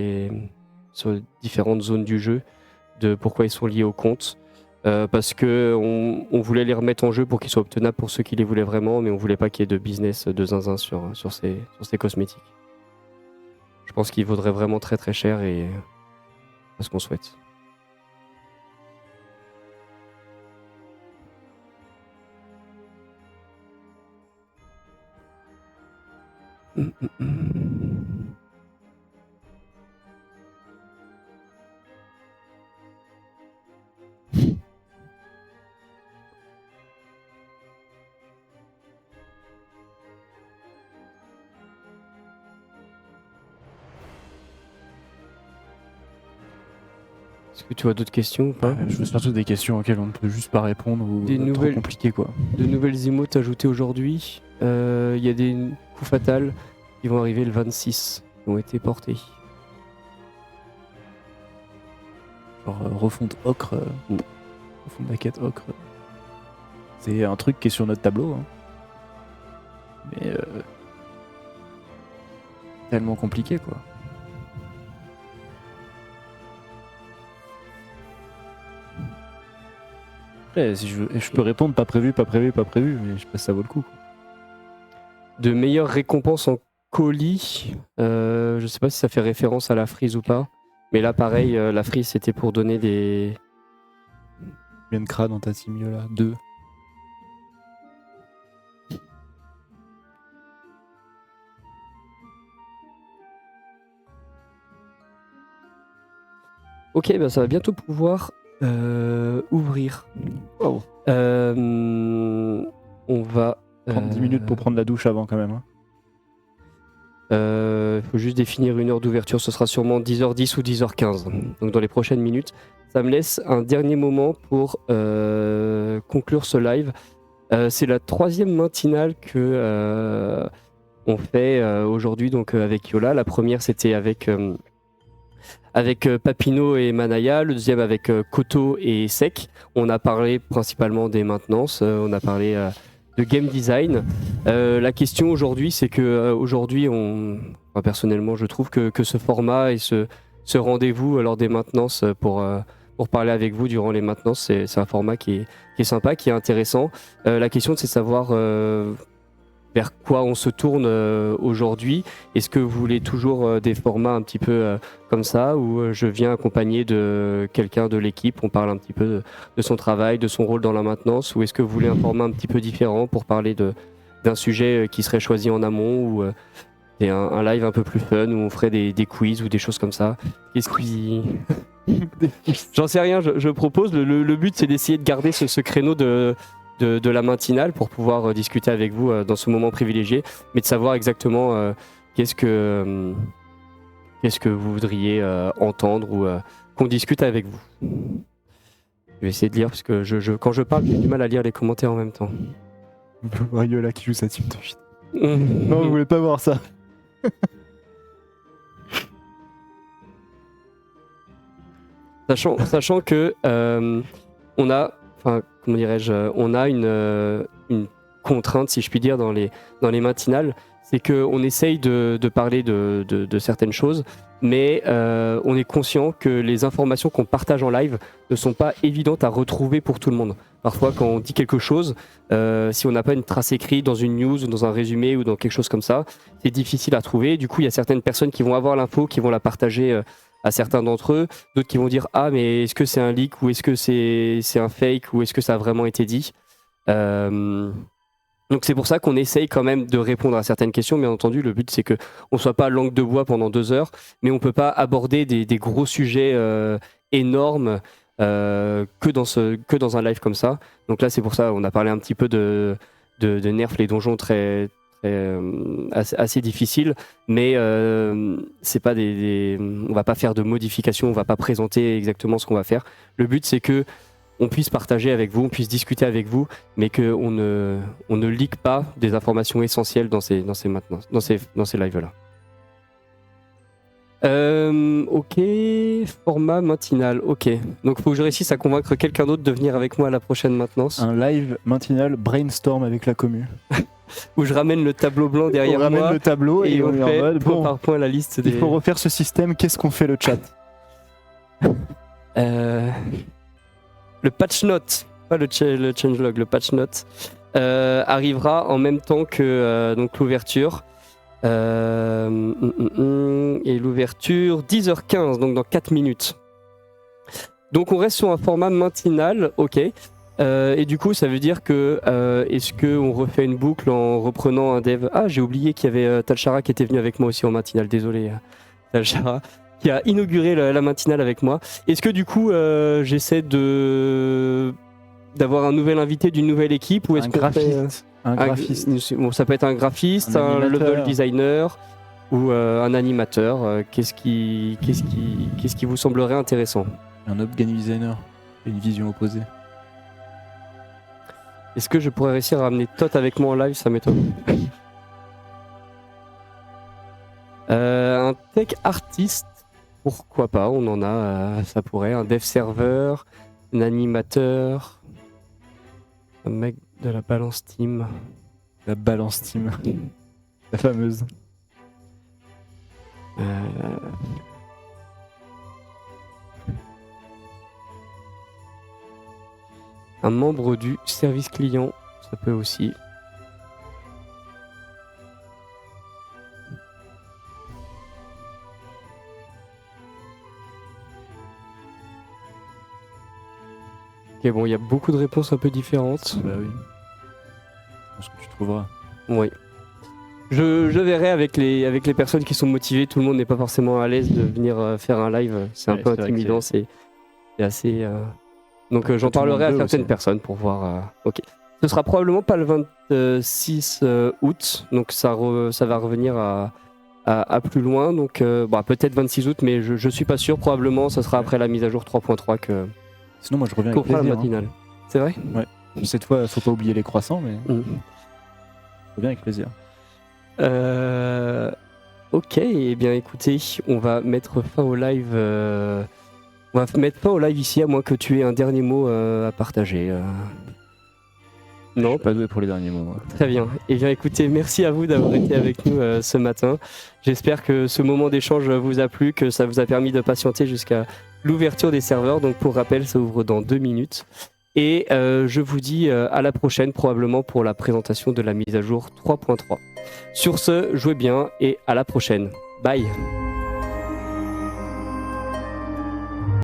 différentes zones du jeu, de pourquoi ils sont liés au compte. Parce que on voulait les remettre en jeu pour qu'ils soient obtenables pour ceux qui les voulaient vraiment, mais on voulait pas qu'il y ait de business de zinzin sur ces cosmétiques. Je pense qu'ils vaudraient vraiment très très cher et c'est ce qu'on souhaite. Est-ce que tu as d'autres questions ou pas? Je veux surtout des questions auxquelles on ne peut juste pas répondre ou Des trop nouvelles- compliqué, quoi. De nouvelles emotes ajoutées aujourd'hui. Il y a des coups fatals qui vont arriver le 26, qui ont été portés. Genre refonte ocre. Refonte de la quête ocre. C'est un truc qui est sur notre tableau. Hein. Mais tellement compliqué, quoi. Après, si je peux répondre pas prévu, mais je sais pas si ça vaut le coup, quoi. de meilleures récompenses en colis. Je sais pas si ça fait référence à la frise ou pas. Mais là, pareil, la frise, c'était pour donner des... Combien de cras dans ta team là? 2. Ok, bah ça va bientôt pouvoir ouvrir. Wow. On va... 30 minutes pour prendre la douche avant quand même. Hein. Il faut juste définir une heure d'ouverture, ce sera sûrement 10h10 ou 10h15. Donc dans les prochaines minutes, ça me laisse un dernier moment pour conclure ce live. C'est la 3e matinale que on fait aujourd'hui donc avec Yola. La première c'était avec Papino et Manaya, le deuxième avec Koto et Sek. On a parlé principalement des maintenances, on a parlé de game design. La question aujourd'hui, c'est que aujourd'hui, personnellement, je trouve que ce format et ce rendez-vous lors des maintenances pour parler avec vous durant les maintenances, c'est un format qui est sympa, qui est intéressant. La question, c'est de savoir vers quoi on se tourne aujourd'hui. Est-ce que vous voulez toujours des formats un petit peu comme ça, où je viens accompagné de quelqu'un de l'équipe, on parle un petit peu de son travail, de son rôle dans la maintenance, ou est-ce que vous voulez un format un petit peu différent pour parler d'un sujet qui serait choisi en amont, ou un live un peu plus fun, où on ferait des quiz ou des choses comme ça? Qu'est-ce qui... J'en sais rien, je propose, le but c'est d'essayer de garder ce créneau de la matinale pour pouvoir discuter avec vous dans ce moment privilégié, mais de savoir exactement qu'est-ce que vous voudriez entendre ou qu'on discute avec vous. Je vais essayer de lire parce que quand je parle, j'ai du mal à lire les commentaires en même temps. Yola qui joue sa team de shit. Non, vous voulez pas voir ça. Sachant que on a une contrainte, si je puis dire, dans les matinales, c'est qu'on essaye de parler de certaines choses, mais on est conscient que les informations qu'on partage en live ne sont pas évidentes à retrouver pour tout le monde. Parfois, quand on dit quelque chose, si on n'a pas une trace écrite dans une news ou dans un résumé ou dans quelque chose comme ça, c'est difficile à trouver. Du coup, il y a certaines personnes qui vont avoir l'info, qui vont la partager à certains d'entre eux, d'autres qui vont dire « Ah, mais est-ce que c'est un leak ou est-ce que c'est un fake ou est-ce que ça a vraiment été dit ?» Donc c'est pour ça qu'on essaye quand même de répondre à certaines questions. Bien entendu, le but c'est qu'on ne soit pas langue de bois pendant 2 heures, mais on ne peut pas aborder des gros sujets énormes que dans un live comme ça. Donc là c'est pour ça on a parlé un petit peu de nerfs, les donjons assez difficiles, mais c'est pas on va pas faire de modifications, on va pas présenter exactement ce qu'on va faire. Le but c'est que on puisse partager avec vous, on puisse discuter avec vous, mais qu'on ne leak pas des informations essentielles dans ces lives-là. Ok, format matinal, ok. Donc il faut que je réussisse à convaincre quelqu'un d'autre de venir avec moi à la prochaine maintenance. Un live matinal brainstorm avec la commu. Où je ramène le tableau blanc derrière moi. On ramène le tableau et on fait est en mode, point par point la liste des... Il faut refaire ce système, qu'est-ce qu'on fait le chat? Le patch note, pas le changelog, le patch note arrivera en même temps que donc l'ouverture. Et l'ouverture 10h15, donc dans 4 minutes. Donc on reste sur un format matinal, ok. Et du coup ça veut dire que est-ce qu'on refait une boucle en reprenant un dev? Ah, j'ai oublié qu'il y avait Talchara qui était venu avec moi aussi en matinale, désolé Talchara, qui a inauguré la matinale avec moi. Est-ce que du coup j'essaie d'avoir un nouvel invité d'une nouvelle équipe, ou est-ce qu'on fait un graphiste. Bon, ça peut être un graphiste, un level designer ou un animateur. Qu'est-ce qui vous semblerait intéressant? Un game designer, une vision opposée. Est-ce que je pourrais réussir à ramener Tot avec moi en live? Ça m'étonne. Un tech artiste, pourquoi pas? On en a, ça pourrait. Un dev serveur, un animateur, un mec de la balance team. La balance team. La fameuse. Un membre du service client, ça peut aussi. Ok, bon, il y a beaucoup de réponses un peu différentes. Bah oui. Je pense que tu trouveras. Oui. Je verrai avec les personnes qui sont motivées. Tout le monde n'est pas forcément à l'aise de venir faire un live. C'est un Ouais, peu c'est vrai que intimidant. C'est assez. Donc Pas j'en tout le monde parlerai à veut certaines aussi. personnes pour voir. Ok. Ce sera probablement pas le 26 août. Donc ça va revenir à plus loin. Donc peut-être 26 août, mais je suis pas sûr. Probablement, ça sera après la mise à jour 3.3 Sinon, moi, je reviens qu'on avec fera le plaisir. Hein. matinal. C'est vrai? Cette fois, faut pas oublier les croissants, mais Mhm. je reviens avec plaisir. Ok, eh bien écoutez, on va mettre fin au live. On va mettre fin au live ici, à moins que tu aies un dernier mot à partager. Je Non, suis pas doué pour les derniers mots. Moi. très bien. Eh bien écoutez, merci à vous d'avoir été avec nous ce matin. J'espère que ce moment d'échange vous a plu, que ça vous a permis de patienter jusqu'à l'ouverture des serveurs. Donc pour rappel, ça ouvre dans 2 minutes. Et je vous dis à la prochaine, probablement pour la présentation de la mise à jour 3.3. Sur ce, jouez bien et à la prochaine. Bye.